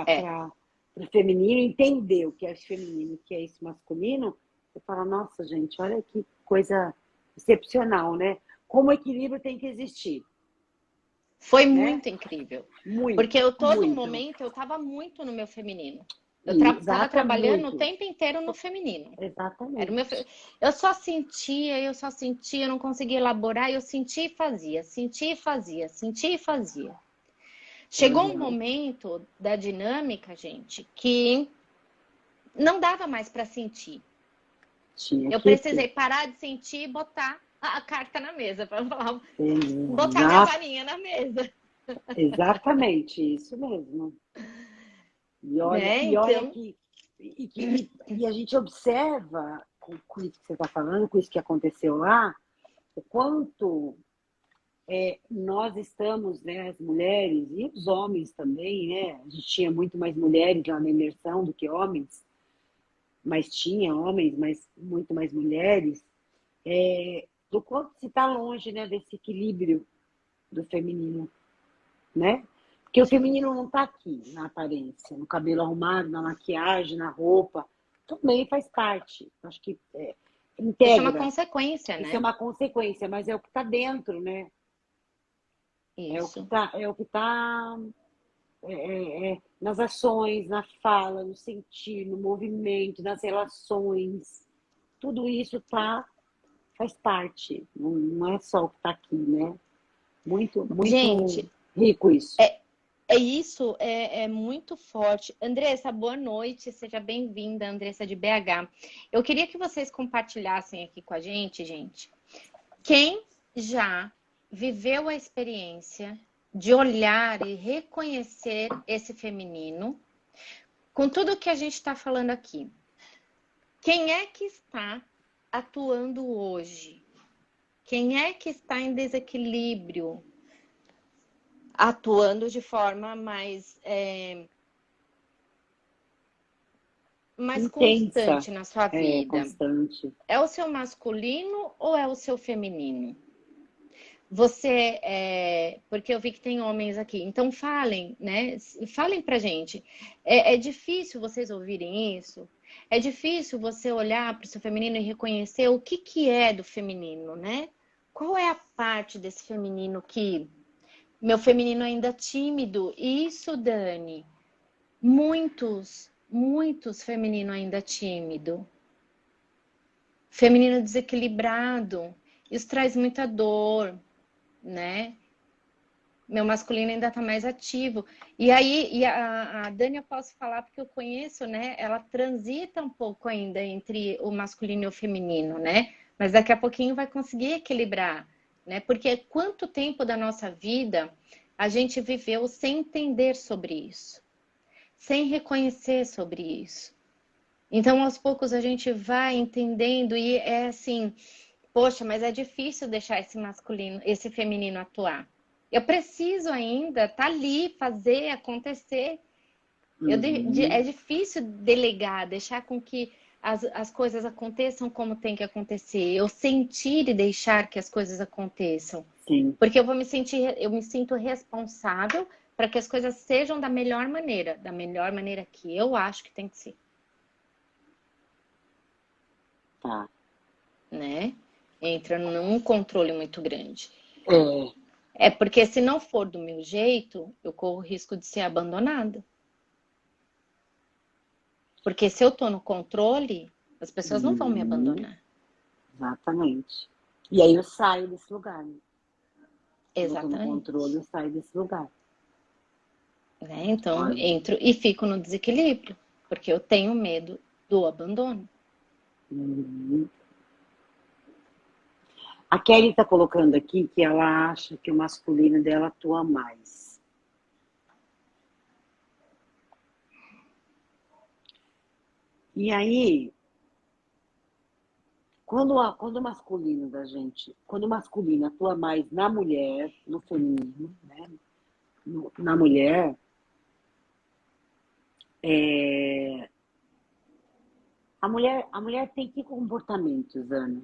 É. para o feminino, entender o que é esse feminino, o que é esse masculino, você fala: nossa, gente, olha que coisa excepcional, né? Como o equilíbrio tem que existir, Foi né? muito incrível. Porque Muito, todo muito. momento eu estava muito no meu feminino. Eu E estava trabalhando o muito. tempo inteiro no feminino. Era o meu... Exatamente. Eu só sentia, eu não conseguia elaborar, eu sentia e fazia, sentia e fazia, sentia e fazia. Chegou um Uhum. momento da dinâmica, gente, que não dava mais para sentir. Tinha Eu que precisei ter. parar de sentir e botar a carta na mesa, para falar, botar minha Exa- varinha na mesa, Exatamente, isso mesmo. né? E olha Então, que, e a gente observa com isso que você está falando, com isso que aconteceu lá, o quanto nós estamos, né, as mulheres e os homens também, né? A gente tinha muito mais mulheres lá na imersão do que homens, mas tinha homens, mas muito mais mulheres, do quanto se está longe, né, desse equilíbrio do feminino, né? Porque o feminino não está aqui na aparência, no cabelo arrumado, na maquiagem, na roupa. Também faz parte. Acho que isso é uma integra. consequência, Isso é né? uma consequência, mas é o que está dentro, né? Isso. É o que tá nas ações, na fala, no sentir, no movimento, nas relações. Tudo isso faz parte. Não é só o que está aqui, né? Muito, muito Gente, rico isso. é isso, é muito forte. Andressa, boa noite, seja bem-vinda, Andressa de BH. Eu queria que vocês compartilhassem aqui com a gente, quem já viveu a experiência de olhar e reconhecer esse feminino, com tudo que a gente está falando aqui. Quem é que está atuando hoje? Quem é que está em desequilíbrio? Atuando de forma mais Intensa, constante na sua vida. constante. É o seu masculino ou é o seu feminino? Você porque eu vi que tem homens aqui, então falem, né? Falem pra gente. É difícil vocês ouvirem isso? É difícil você olhar para o seu feminino e reconhecer o que é do feminino, né? qual é a parte desse feminino que meu feminino ainda é tímido? Isso, Dani, muitos feminino ainda tímido. Feminino desequilibrado. Isso traz muita dor, né? Meu masculino ainda tá mais ativo. E aí, a Dani eu posso falar porque eu conheço, né? Ela transita um pouco ainda entre o masculino e o feminino, né? Mas daqui a pouquinho vai conseguir equilibrar, né? Porque quanto tempo da nossa vida a gente viveu sem entender sobre isso, sem reconhecer sobre isso. Então, aos poucos a gente vai entendendo e é assim, poxa, mas é difícil deixar esse masculino, esse feminino atuar. Eu preciso ainda estar ali, fazer acontecer. É difícil delegar, deixar com que as coisas aconteçam como tem que acontecer. Eu sentir e deixar que as coisas aconteçam. Sim. Porque eu me sinto responsável para que as coisas sejam da melhor maneira que eu acho que tem que ser. Tá. Né? Entra num controle muito grande. É. É porque se não for do meu jeito, eu corro o risco de ser abandonada. Porque se eu tô no controle, as pessoas não vão me abandonar. Exatamente. E aí eu saio desse lugar, né? Exatamente. Eu tô no controle, eu saio desse lugar. Né? Então, entro e fico no desequilíbrio. Porque eu tenho medo do abandono. A Kelly tá colocando aqui que ela acha que o masculino dela atua mais. E aí, quando o masculino da gente, quando o masculino atua mais na mulher, no feminino, né? Na mulher, a mulher tem que comportamentos, Ana?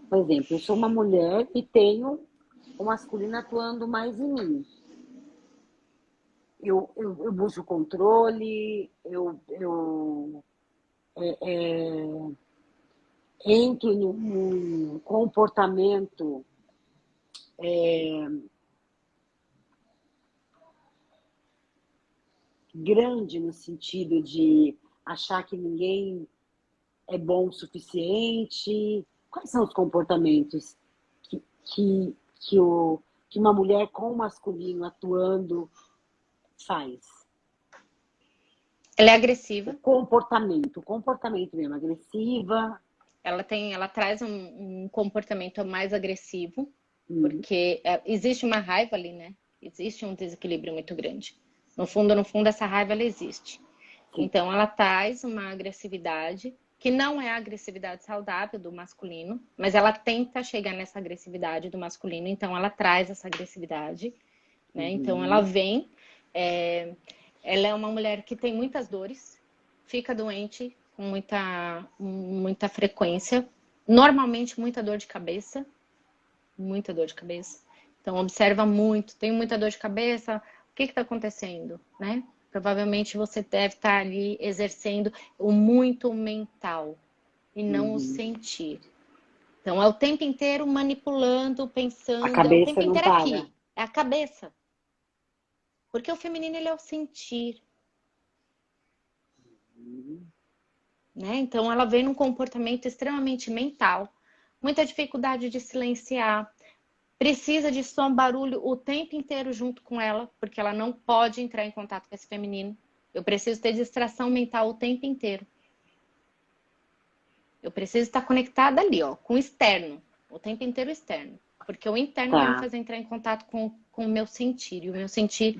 Por exemplo, eu sou uma mulher e tenho o masculino atuando mais em mim. Eu busco controle, entro num comportamento grande no sentido de achar que ninguém é bom o suficiente. Quais são os comportamentos que, que, que uma mulher com o masculino atuando faz? Ela é agressiva. O comportamento mesmo, agressiva. Ela traz um comportamento mais agressivo, porque existe uma raiva ali, né? Existe um desequilíbrio muito grande. No fundo, essa raiva ela existe. Sim. Então, ela traz uma agressividade que não é a agressividade saudável do masculino, mas ela tenta chegar nessa agressividade do masculino, então ela traz essa agressividade, né? Então, ela vem, ela é uma mulher que tem muitas dores, fica doente com muita frequência, normalmente muita dor de cabeça, muita dor de cabeça. Então, observa muito, tem muita dor de cabeça, o que está acontecendo, né? Provavelmente você deve estar ali exercendo o muito mental e não o sentir. Então, é o tempo inteiro manipulando, pensando, A é o cabeça tempo não inteiro para. aqui, é a cabeça. Porque o feminino, ele é o sentir. Né? Então, ela vem num comportamento extremamente mental, muita dificuldade de silenciar, precisa de som, barulho o tempo inteiro junto com ela, porque ela não pode entrar em contato com esse feminino. Eu preciso ter distração mental o tempo inteiro. Eu preciso estar conectada ali, ó, com o externo, o tempo inteiro externo. Porque o interno vai me fazer entrar em contato com o meu sentir. E o meu sentir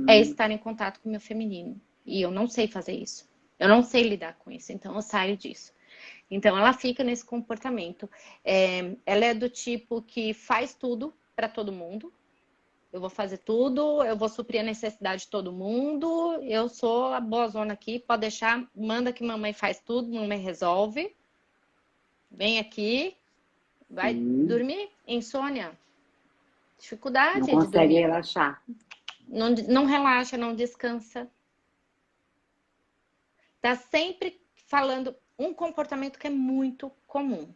é estar em contato com o meu feminino. E eu não sei fazer isso. Eu não sei lidar com isso. Então, eu saio disso. Então, ela fica nesse comportamento. Ela é do tipo que faz tudo para todo mundo. Eu vou fazer tudo, eu vou suprir a necessidade de todo mundo. Eu sou a boazona aqui, pode deixar, manda que mamãe faz tudo, mamãe resolve. Vem aqui, vai dormir, insônia, dificuldade Não de consegue dormir. relaxar. Não relaxa, não descansa. Tá sempre falando um comportamento que é muito comum.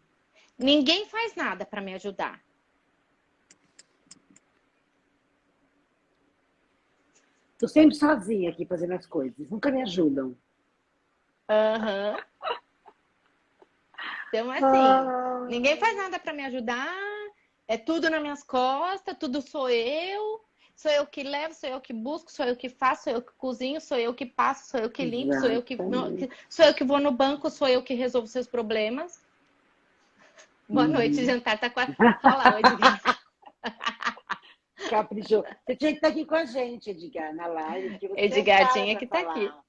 Ninguém faz nada para me ajudar. Tô sempre sozinha aqui fazendo as coisas. Nunca me ajudam. Aham. Então, assim, Ah, ninguém faz nada para me ajudar. É tudo nas minhas costas, tudo sou eu. Sou eu que levo, sou eu que busco, sou eu que faço, sou eu que cozinho, sou eu que passo, sou eu que limpo, exatamente. sou eu que vou no banco, sou eu que resolvo seus problemas. Boa noite, Uhum. jantar tá quase. Fala, Edgar. Caprichou. Você tinha que estar aqui com a gente, Edgar, na live, porque você é o Edgar cara tinha para que estar aqui. falar.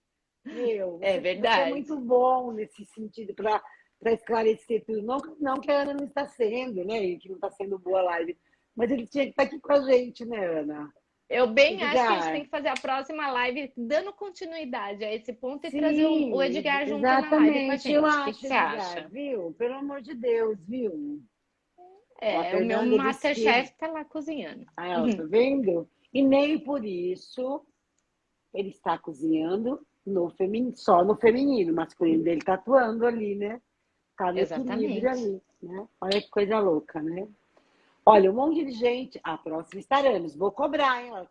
Meu, É você é muito verdade. bom nesse sentido para esclarecer tudo. Não, não que a Ana não está sendo, né? E que não está sendo boa live. Mas ele tinha que estar aqui com a gente, né, Ana? Eu bem acho que a gente tem Edgar, que fazer a próxima live dando continuidade a esse ponto e trazer o sim, Edgar junto na live com a exatamente. Eu gente. O que que acho, você Edgar, acha? viu? Pelo amor de Deus, viu? Ó, a É, o meu Fernanda disse que. Masterchef tá lá cozinhando. Ah, ó, tá vendo? E nem por isso ele está cozinhando no feminino, só no feminino, o masculino dele tá atuando ali, né? Tá no equilíbrio Exatamente. ali, né? Olha que coisa louca, né? Olha, um monte de gente. A próxima estaremos. Vou cobrar, hein? Ela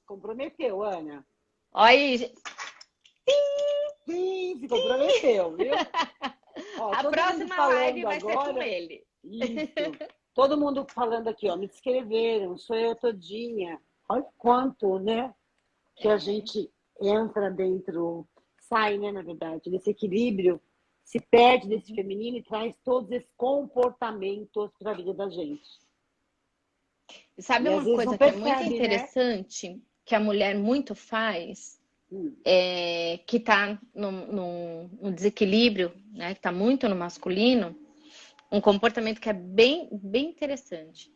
comprometeu, Ana. Olha aí, Sim, se comprometeu, viu? Ó, a todo mundo próxima live falando vai ser com agora. ele. Isso. Todo mundo falando aqui, ó. Me descreveram, sou eu todinha. Olha quanto, né? Que a É. gente entra dentro, sai, né, na verdade, desse equilíbrio, se perde desse feminino e traz todos esses comportamentos para a vida da gente. Sabe E às uma vezes não coisa que é muito percebe, né? interessante, que a mulher muito faz, Hum. que está no desequilíbrio, né, que está muito no masculino, um comportamento que é bem interessante.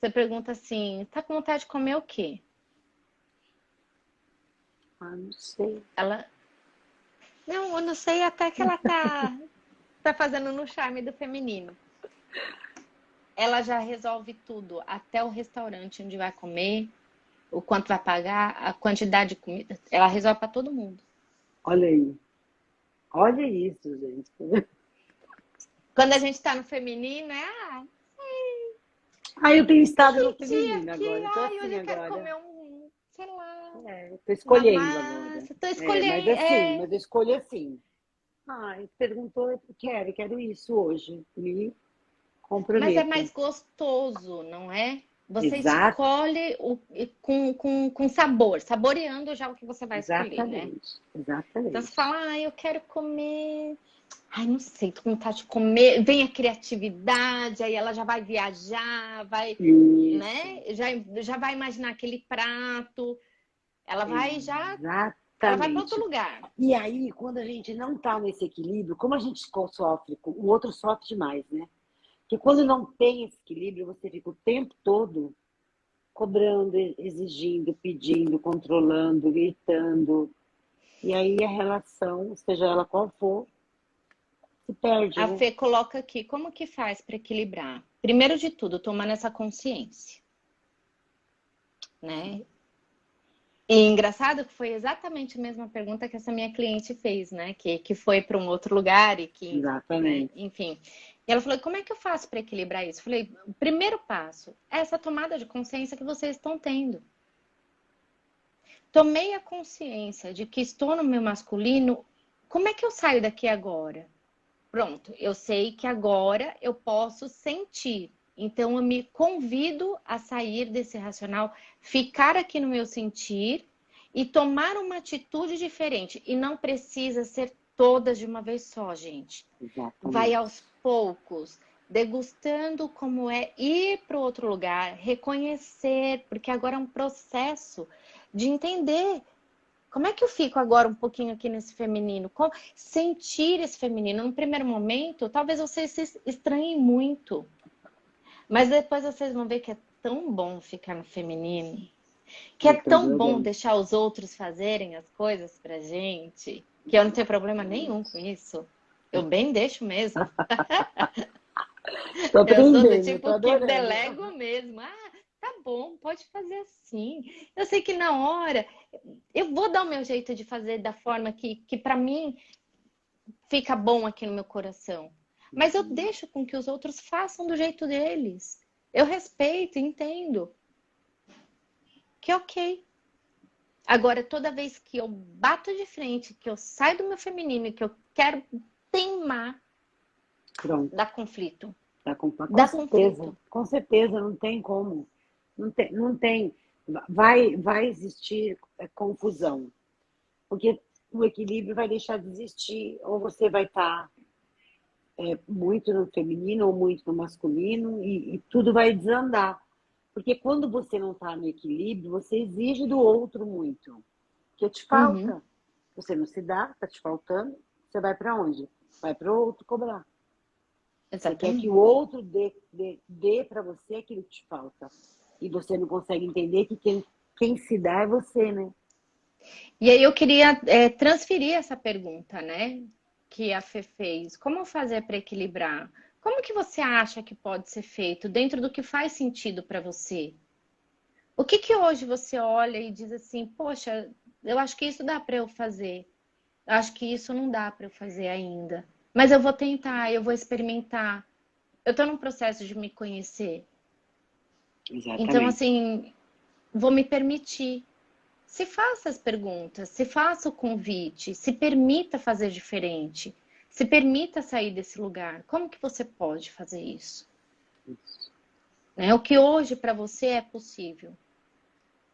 Você pergunta assim, tá com vontade de comer o quê? Ah, não sei. Ela, não, eu não sei, até que ela tá fazendo no charme do feminino. Ela já resolve tudo, até o restaurante onde vai comer, o quanto vai pagar, a quantidade de comida. Ela resolve para todo mundo. Olha aí. Olha isso, gente. Quando a gente tá no feminino, Ah, eu tenho estado no aquele dia feminino que, agora. Eu tô hoje assim eu quero agora. comer sei lá, É, eu tô uma escolhendo agora. massa. Tô É, mas escolhendo, assim, mas eu escolho assim. Ah, perguntou, eu quero isso hoje. Me mas é comprometo. mais gostoso, não é? Você Exato, escolhe com sabor, saboreando já o que você vai escolher, né? exatamente, Então você exatamente. fala, eu quero comer. Ai, não sei, tô com vontade de comer. Vem a criatividade, aí ela já vai viajar, vai, Isso, né? Já vai imaginar aquele prato. Ela vai já, ela vai para outro exatamente. lugar. E aí, quando a gente não está nesse equilíbrio, como a gente sofre, o outro sofre demais, né? Porque quando não tem esse equilíbrio, você fica o tempo todo cobrando, exigindo, pedindo, controlando, gritando. E aí a relação, seja ela qual for, se perde, A né? Fê coloca aqui, como que faz para equilibrar? Primeiro de tudo, tomando essa consciência, né? E engraçado que foi exatamente a mesma pergunta que essa minha cliente fez, né? Que foi para um outro lugar e que, né? Exatamente. Enfim. E ela falou: como é que eu faço para equilibrar isso? Eu falei: o primeiro passo é essa tomada de consciência que vocês estão tendo. Tomei a consciência de que estou no meu masculino, como é que eu saio daqui agora? Pronto, eu sei que agora eu posso sentir. Então eu me convido a sair desse racional, ficar aqui no meu sentir e tomar uma atitude diferente. E não precisa ser todas de uma vez só, gente. Vai Exatamente. aos poucos, degustando como é ir para outro lugar, reconhecer, porque agora é um processo de entender como é que eu fico agora um pouquinho aqui nesse feminino? Sentir esse feminino. No primeiro momento, talvez vocês se estranhem muito. Mas depois vocês vão ver que é tão bom ficar no feminino. Que é Eu tô tão bom adorando. deixar os outros fazerem as coisas pra gente. Que eu não tenho problema nenhum com isso. Eu bem deixo mesmo. Tô Eu sou do aprendendo, tô tipo que adorando. delego mesmo. Tá bom, pode fazer assim. Eu sei que na hora eu vou dar o meu jeito de fazer da forma que para mim fica bom aqui no meu coração. Mas eu deixo com que os outros façam do jeito deles. Eu respeito, entendo. Que ok. Agora, toda vez que eu bato de frente, que eu saio do meu feminino, que eu quero teimar, Pronto. dá conflito. Com certeza. Com certeza, não tem como. Não tem. Vai existir confusão. Porque o equilíbrio vai deixar de existir. Ou você vai estar muito no feminino ou muito no masculino e tudo vai desandar. Porque quando você não está no equilíbrio, você exige do outro muito. Que te falta. Uhum. Você não se dá, está te faltando. Você vai para onde? Vai para o outro cobrar. Exatamente. Você quer que o outro dê para você aquilo que te falta. E você não consegue entender que quem se dá é você, né? E aí eu queria transferir essa pergunta, né? Que a Fê fez. Como fazer para equilibrar? Como que você acha que pode ser feito dentro do que faz sentido para você? O que que hoje você olha e diz assim, poxa, eu acho que isso dá para eu fazer. Eu acho que isso não dá para eu fazer ainda. Mas eu vou tentar, eu vou experimentar. Eu estou num processo de me conhecer. Exatamente. Então, assim, vou me permitir. Se faça as perguntas, se faça o convite, se permita fazer diferente, se permita sair desse lugar. Como que você pode fazer isso? Né? O que hoje para você é possível.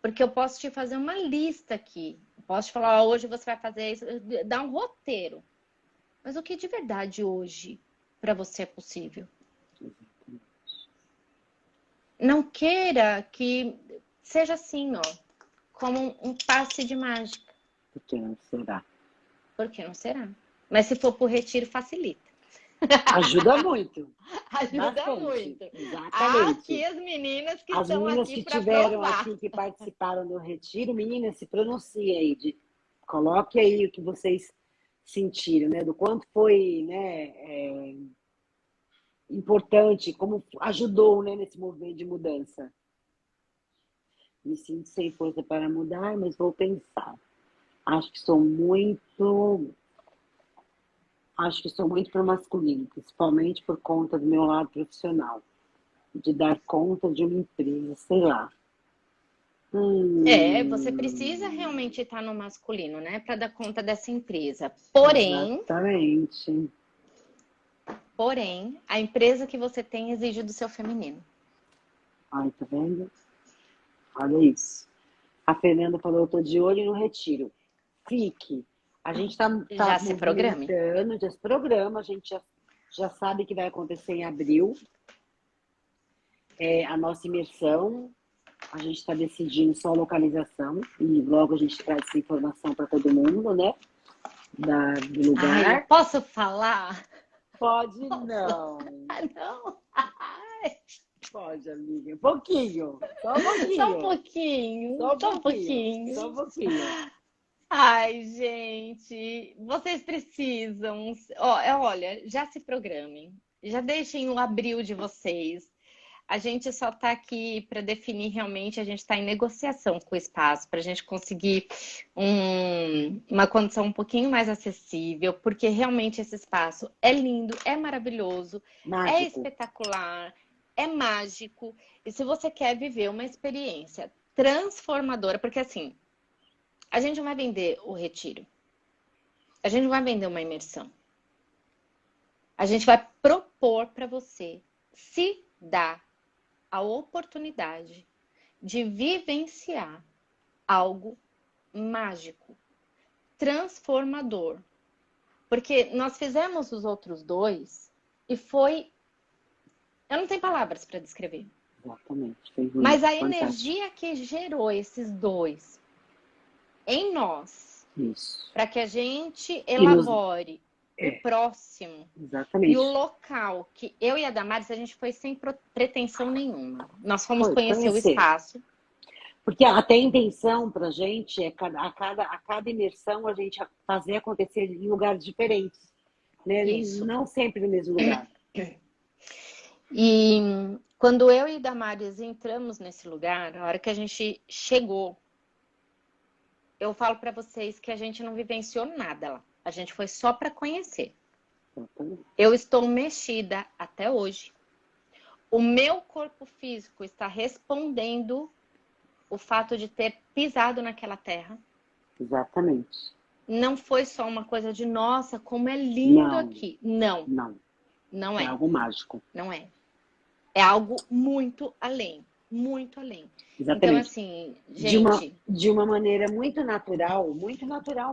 Porque eu posso te fazer uma lista aqui. Eu posso te falar, hoje você vai fazer isso, dar um roteiro. Mas o que de verdade hoje para você é possível? Não queira que seja assim, ó, como um passe de mágica. Porque não será. Porque não será. Mas se for pro retiro, facilita. Ajuda muito. Ajuda Bastante. Muito. Exatamente. Aqui as meninas que as estão meninas aqui que para tiveram provar. aqui, que participaram do retiro, meninas, se pronunciem aí, coloque aí o que vocês sentiram, né? Do quanto foi, né, importante, como ajudou, né, nesse movimento de mudança. Me sinto sem força para mudar, mas vou pensar. Acho que sou muito pro masculino, principalmente por conta do meu lado profissional, de dar conta de uma empresa, sei lá. Você precisa realmente estar no masculino, né, para dar conta dessa empresa. Exatamente. Porém, a empresa que você tem exige do seu feminino. Ai, tá vendo? Olha isso. A Fernanda falou, eu tô de olho no retiro. Fique. A gente tá Já se programe. já se programa, a gente já sabe que vai acontecer em abril. A nossa imersão, a gente está decidindo só a localização e logo a gente traz essa informação para todo mundo, né? Do lugar. Ai, posso falar? Pode não. Não. Pode, amiga. Um pouquinho. Só um pouquinho. Só um pouquinho. Só um pouquinho. Só um pouquinho. Ai, gente, vocês precisam. Olha, já se programem. Já deixem o abril de vocês. A gente só está aqui para definir realmente, a gente está em negociação com o espaço, para a gente conseguir uma condição um pouquinho mais acessível, porque realmente esse espaço é lindo, é maravilhoso, Mágico. é espetacular, é mágico. E se você quer viver uma experiência transformadora, porque assim, a gente não vai vender o retiro, a gente não vai vender uma imersão. A gente vai propor para você se dar a oportunidade de vivenciar algo mágico, transformador. Porque nós fizemos os outros dois e foi... Eu não tenho palavras para descrever. Exatamente. Mas a energia que gerou esses dois em nós, para que a gente elabore o próximo. Exatamente. E o local que eu e a Damares, a gente foi sem pretensão nenhuma. Nós fomos conhecer o espaço. Porque até a intenção pra gente é a cada imersão a gente fazer acontecer em lugares diferentes. Né? Isso. Não sempre no mesmo lugar. E quando eu e Damares entramos nesse lugar, a hora que a gente chegou, eu falo para vocês que a gente não vivenciou nada lá. A gente foi só para conhecer. Exatamente. Eu estou mexida até hoje. O meu corpo físico está respondendo o fato de ter pisado naquela terra. Exatamente. Não foi só uma coisa de, nossa, como é lindo Não, aqui. Não, não. não É é. algo mágico. Não é. É algo muito além. Muito além. Então, Exatamente. assim, De uma, gente, de uma maneira muito natural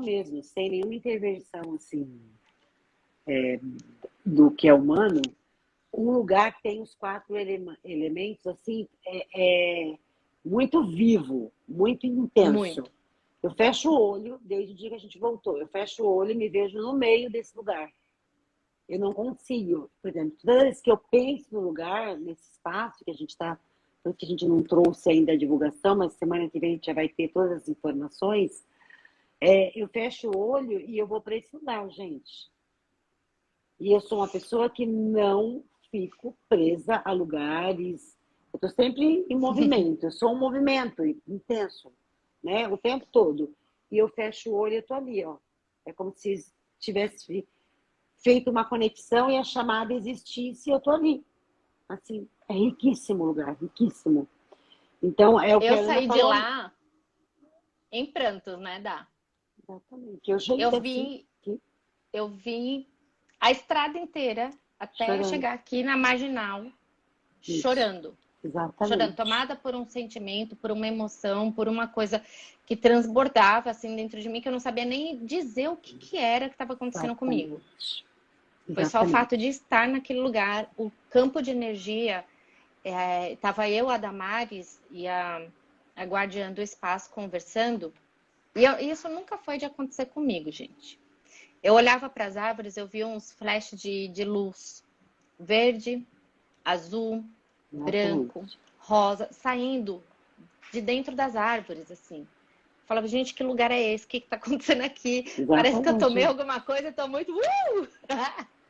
mesmo, sem nenhuma intervenção, assim, do que é humano, um lugar tem os quatro elementos, assim, muito vivo, muito intenso. muito. Eu fecho o olho, desde o dia que a gente voltou, eu fecho o olho e me vejo no meio desse lugar. Eu não consigo, por exemplo, toda vez que eu penso no lugar, nesse espaço que a gente está, que a gente não trouxe ainda a divulgação, mas semana que vem a gente já vai ter todas as informações, eu fecho o olho e eu vou para esse lugar, gente. E eu sou uma pessoa que não fico presa a lugares. Eu estou sempre em movimento. Eu sou um movimento intenso, né? O tempo todo. E eu fecho o olho e eu estou ali, ó. É como se tivesse feito uma conexão e a chamada existisse e eu estou ali. Assim, é riquíssimo o lugar, riquíssimo. Então, é o que Eu a Ana saí de falou. lá em prantos, né, Dá? Exatamente. Eu cheguei Eu assim, vi, aqui, eu vi a estrada inteira até chorando. chegar aqui na Marginal, Isso, chorando. Chorando, exatamente. tomada por um sentimento, por uma emoção, por uma coisa que transbordava assim dentro de mim, que eu não sabia nem dizer o que, que era que estava acontecendo comigo. Exatamente. Foi só o fato Exatamente. de estar naquele lugar, o campo de energia. Tava eu, a Damares e a guardiã do espaço conversando. E isso nunca foi de acontecer comigo, gente. Eu olhava para as árvores, eu via uns flashes de luz verde, azul, branco, Exatamente. rosa, saindo de dentro das árvores, assim. Falava, gente, que lugar é esse? O que está acontecendo aqui? Parece que eu tomei Exatamente. alguma coisa e estou muito.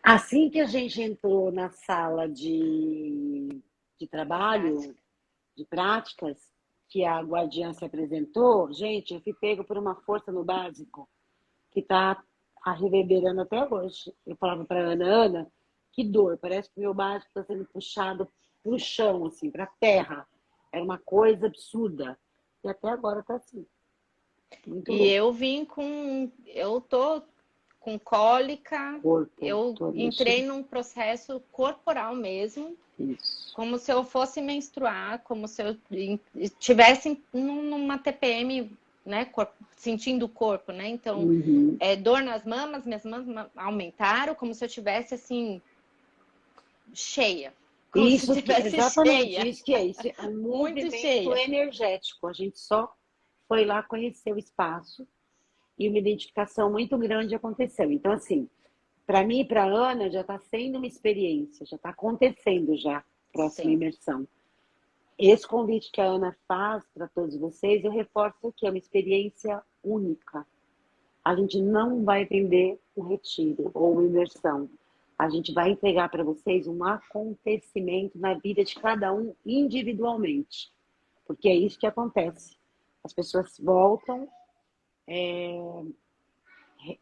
Assim que a gente entrou na sala de trabalho, Prática. de práticas, que a guardiã se apresentou, gente, eu fui pego por uma força no básico que está reverberando até hoje. Eu falava para Ana, Ana, que dor, parece que o meu básico está sendo puxado para o chão, assim, para a terra. Era uma coisa absurda. E até agora está assim. Muito E louco. eu vim com. Eu tô com cólica, Corpo, eu todo entrei mexido. num processo corporal mesmo, Isso. como se eu fosse menstruar, como se eu estivesse numa TPM, né, sentindo o corpo, né? Então, Uhum. dor nas mamas, minhas mamas aumentaram, como se eu tivesse assim cheia, como se Isso que, tivesse exatamente, cheia, isso que é isso, é um muito movimento cheia. energético. A gente só foi lá conhecer o espaço e uma identificação muito grande aconteceu. Então, assim, para mim e para a Ana já está sendo uma experiência, já está acontecendo já a próxima Sim. imersão. Esse convite que a Ana faz para todos vocês, eu reforço que é uma experiência única. A gente não vai vender um retiro ou uma imersão. A gente vai entregar para vocês um acontecimento na vida de cada um individualmente. Porque é isso que acontece. As pessoas voltam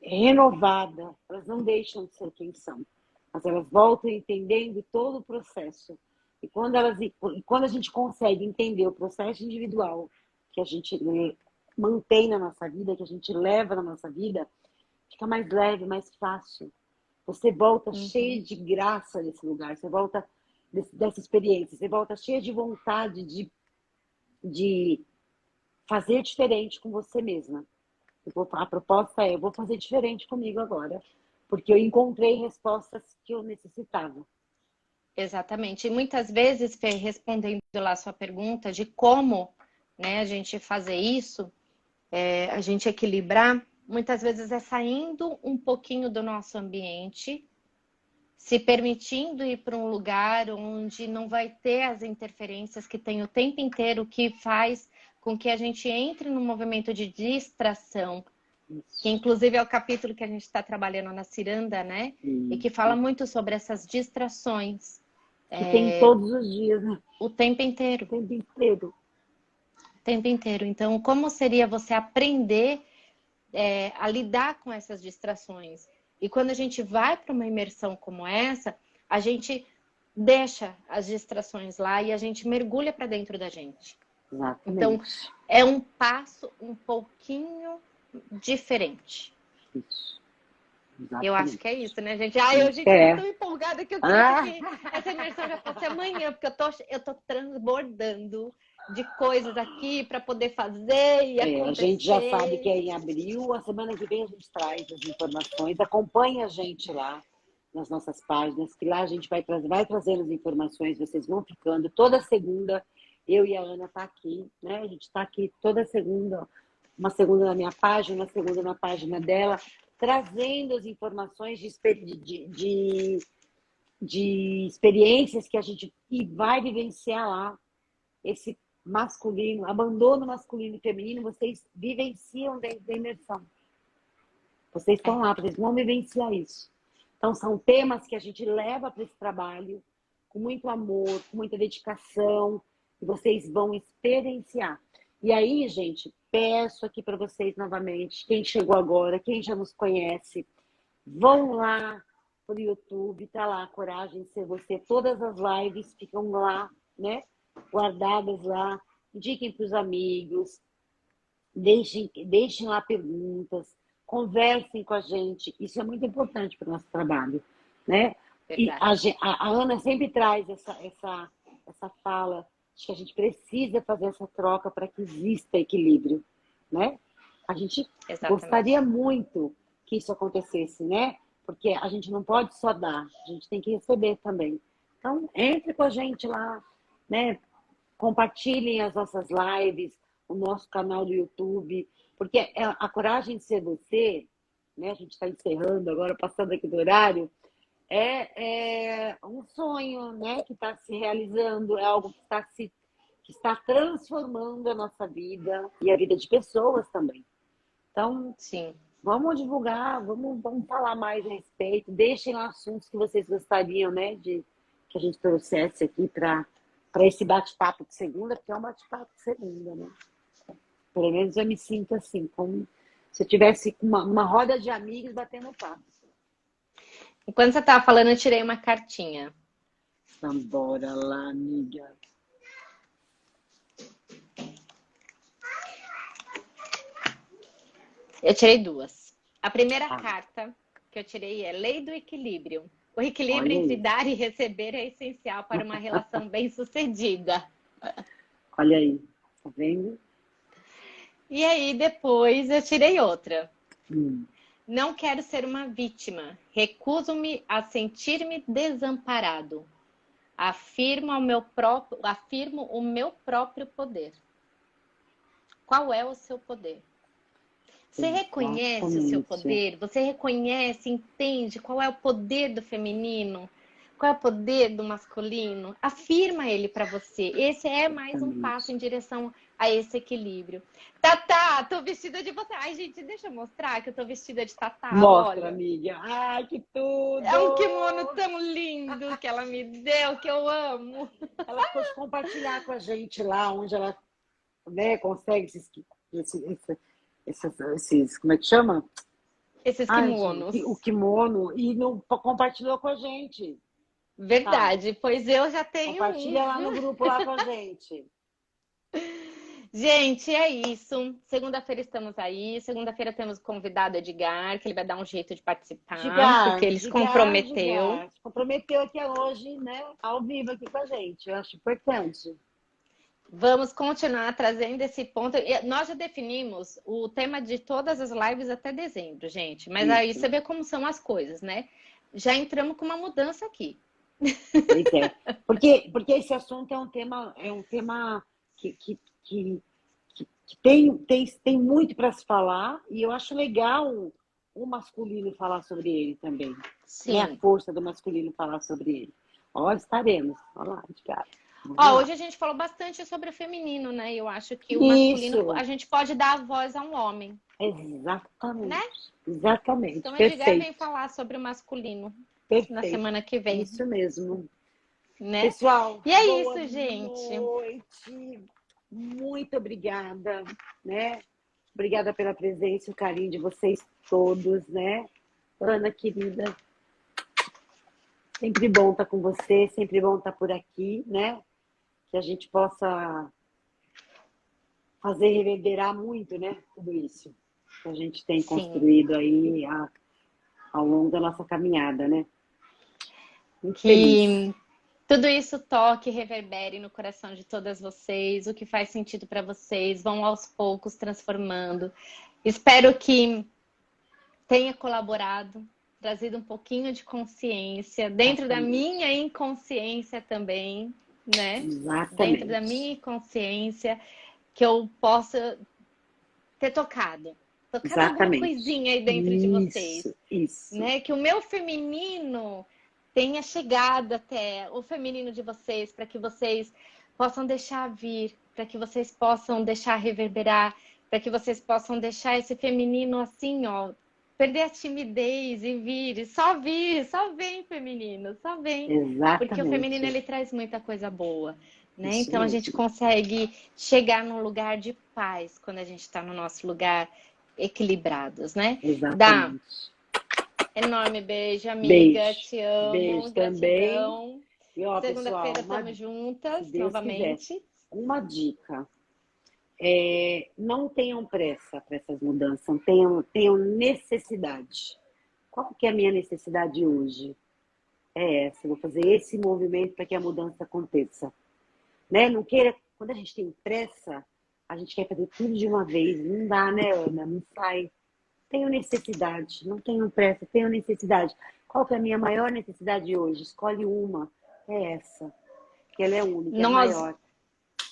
renovadas, elas não deixam de ser quem são, mas elas voltam entendendo todo o processo. E quando a gente consegue entender o processo individual que a gente mantém na nossa vida, que a gente leva na nossa vida, fica mais leve, mais fácil. Você volta cheio Uhum. de graça nesse lugar, você volta dessa experiência, você volta cheia de vontade de fazer diferente com você mesma. A proposta é, eu vou fazer diferente comigo agora, porque eu encontrei respostas que eu necessitava. Exatamente. E muitas vezes, Fê, respondendo lá a sua pergunta de como, né, a gente fazer isso, a gente equilibrar, muitas vezes é saindo um pouquinho do nosso ambiente, se permitindo ir para um lugar onde não vai ter as interferências que tem o tempo inteiro, que faz com que a gente entre num movimento de distração, que Isso, inclusive é o capítulo que a gente está trabalhando na Ciranda, né? E que fala isso. muito sobre essas distrações Que tem todos os dias, né? o tempo inteiro. O tempo inteiro. O tempo inteiro. Então, como seria você aprender a lidar com essas distrações? E quando a gente vai para uma imersão como essa, a gente deixa as distrações lá e a gente mergulha para dentro da gente. Então, Exatamente. é um passo um pouquinho diferente. Isso. Eu acho Exatamente. que é isso, né, gente? Ai, eu, gente, eu tô tão empolgada que eu queria que essa imersão já fosse amanhã, porque eu tô transbordando de coisas aqui para poder fazer e A gente já sabe que acontecer. é em abril, a semana que vem a gente traz as informações, acompanha a gente lá nas nossas páginas, que lá a gente vai trazendo as informações, vocês vão ficando. Toda segunda, eu e a Ana tá aqui, né? A gente está aqui toda segunda, uma segunda na minha página, uma segunda na página dela, trazendo as informações de experiências que a gente vai vivenciar lá, esse masculino, abandono masculino e feminino, vocês vivenciam dentro da imersão. Vocês estão lá, vocês vão vivenciar isso. Então, são temas que a gente leva para esse trabalho com muito amor, com muita dedicação, e vocês vão experienciar. E aí, gente, peço aqui para vocês novamente, quem chegou agora, quem já nos conhece, vão lá pro YouTube, tá lá, Coragem de Ser Você. Todas as lives ficam lá, né? Guardadas lá. Indiquem para os amigos, deixem lá perguntas, conversem com a gente. Isso é muito importante para o nosso trabalho, né? E a Ana sempre traz essa fala de que a gente precisa fazer essa troca para que exista equilíbrio, né? A gente gostaria muito que isso acontecesse, né? Porque a gente não pode só dar, a gente tem que receber também. Então, entre com a gente lá, né? Compartilhem as nossas lives, o nosso canal do YouTube, porque a coragem de ser você, né? A gente está encerrando agora, passando aqui do horário, é um sonho, né? Que está se realizando, é algo que está transformando a nossa vida e a vida de pessoas também. Então, sim, vamos divulgar, vamos falar mais a respeito. Deixem lá assuntos que vocês gostariam, né, de que a gente trouxesse aqui para esse bate-papo de segunda, porque é um bate-papo de segunda, né? Pelo menos eu me sinto assim, como se eu tivesse uma roda de amigos batendo papo. enquanto você estava falando, eu tirei uma cartinha. Então, bora lá, amiga. Eu tirei duas. A primeira carta que eu tirei é Lei do Equilíbrio. O equilíbrio Olha entre aí. dar e receber é essencial para uma relação bem-sucedida. Olha aí, tá vendo? E aí, depois, eu tirei outra. Hum. Não quero ser uma vítima. Recuso-me a sentir-me desamparado. Afirmo o meu próprio poder. Qual é o seu poder? Você reconhece o seu poder? Você reconhece, entende qual é o poder do feminino? Qual é o poder do masculino? Afirma ele para você. Esse é mais um passo em direção a esse equilíbrio. Tatá, tô vestida de você. Ai, gente, deixa eu mostrar que eu tô vestida de Tatá. Mostra, Olha. amiga. Ai, que tudo! É um kimono tão lindo que ela me deu, que eu amo. Ela ficou de compartilhar com a gente lá, onde ela, né, consegue esses, como é que chama? Esses kimonos. O kimono, e não compartilhou com a gente. Verdade, pois eu já tenho Compartilha lá no grupo lá com a gente. Gente, é isso. Segunda-feira estamos aí. Segunda-feira temos o convidado Edgar, que ele vai dar um jeito de participar, porque ele se comprometeu. Se comprometeu aqui hoje, né? Ao vivo aqui com a gente. Eu acho importante. Vamos continuar trazendo esse ponto. Nós já definimos o tema de todas as lives até dezembro, gente. Mas aí você vê como são as coisas, né? Já entramos com uma mudança aqui. Pois é. Porque esse assunto é um tema que tem muito para se falar, e eu acho legal o masculino falar sobre ele também. Sim. Né? A força do masculino falar sobre ele. Ó, estaremos. Olha lá, de cara. Hoje a gente falou bastante sobre o feminino, né? Eu acho que o masculino, a gente pode dar a voz a um homem. Exatamente. Né? Exatamente. Então, o Edgar vem falar sobre o masculino na semana que vem. Isso mesmo. Né? Pessoal, e é isso, gente. Noite. Muito obrigada, né? Obrigada pela presença e o carinho de vocês todos, né? Ana, querida, sempre bom estar com você, sempre bom estar por aqui, né? Que a gente possa fazer reverberar muito, né? Tudo isso que a gente tem Sim, construído aí ao longo da nossa caminhada, né? Muito feliz. que tudo isso toque, e reverbere no coração de todas vocês, o que faz sentido para vocês, vão aos poucos transformando. Espero que tenha colaborado, trazido um pouquinho de consciência, dentro da Exatamente. minha inconsciência também, né? Dentro da Exatamente. minha inconsciência, que eu possa ter tocado alguma Exatamente. coisinha aí dentro de vocês, Isso. né? Que o meu feminino tenha chegado até o feminino de vocês, para que vocês possam deixar vir, para que vocês possam deixar reverberar, para que vocês possam deixar esse feminino assim, ó, perder a timidez e vir, só vem feminino, só vem, porque o feminino Exatamente. ele traz muita coisa boa, né? Isso Então a gente mesmo. consegue chegar num lugar de paz quando a gente está no nosso lugar equilibrados, né? Dá Exatamente. enorme beijo, amiga. Beijo. Te amo, Beijo também. gratidão. E ó, pessoal, Segunda-feira estamos se juntas Deus quiser, novamente. uma dica. Não tenham pressa para essas mudanças, tenham necessidade. Qual que é a minha necessidade hoje? É essa, eu vou fazer esse movimento para que a mudança aconteça. Né? Não queira, quando a gente tem pressa, a gente quer fazer tudo de uma vez. Não dá, né, Ana? Não sai. Tenho necessidade, não tenho pressa, tenho necessidade. Qual que é a minha maior necessidade hoje? Escolhe uma. É essa. Que ela é única, é a Nós, maior.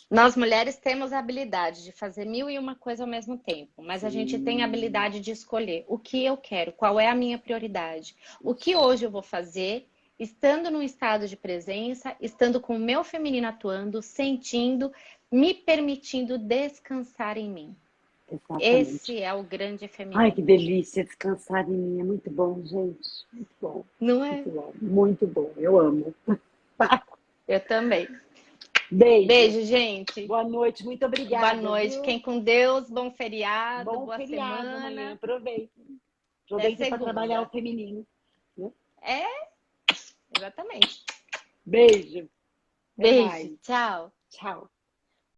nós mulheres temos a habilidade de fazer mil e uma coisa ao mesmo tempo, mas a gente tem a Sim, habilidade de escolher o que eu quero, qual é a minha prioridade, o que isso. hoje eu vou fazer, estando num estado de presença, estando com o meu feminino atuando, sentindo, me permitindo descansar em mim. Exatamente. Esse é o grande Ai, que feminino, delícia descansar em mim. É muito bom, gente. Muito bom. não é? Muito bom. Muito bom. Eu amo. Eu também. Beijo. Beijo, gente. Boa noite. Muito Boa obrigada, noite. viu? Fiquem com Deus. Bom feriado. Bom Boa feriado amanhã. semana. Aproveita. Até Aproveita para trabalhar o segunda. feminino. Né? É, exatamente. Beijo. Até Beijo. mais. Tchau. Tchau.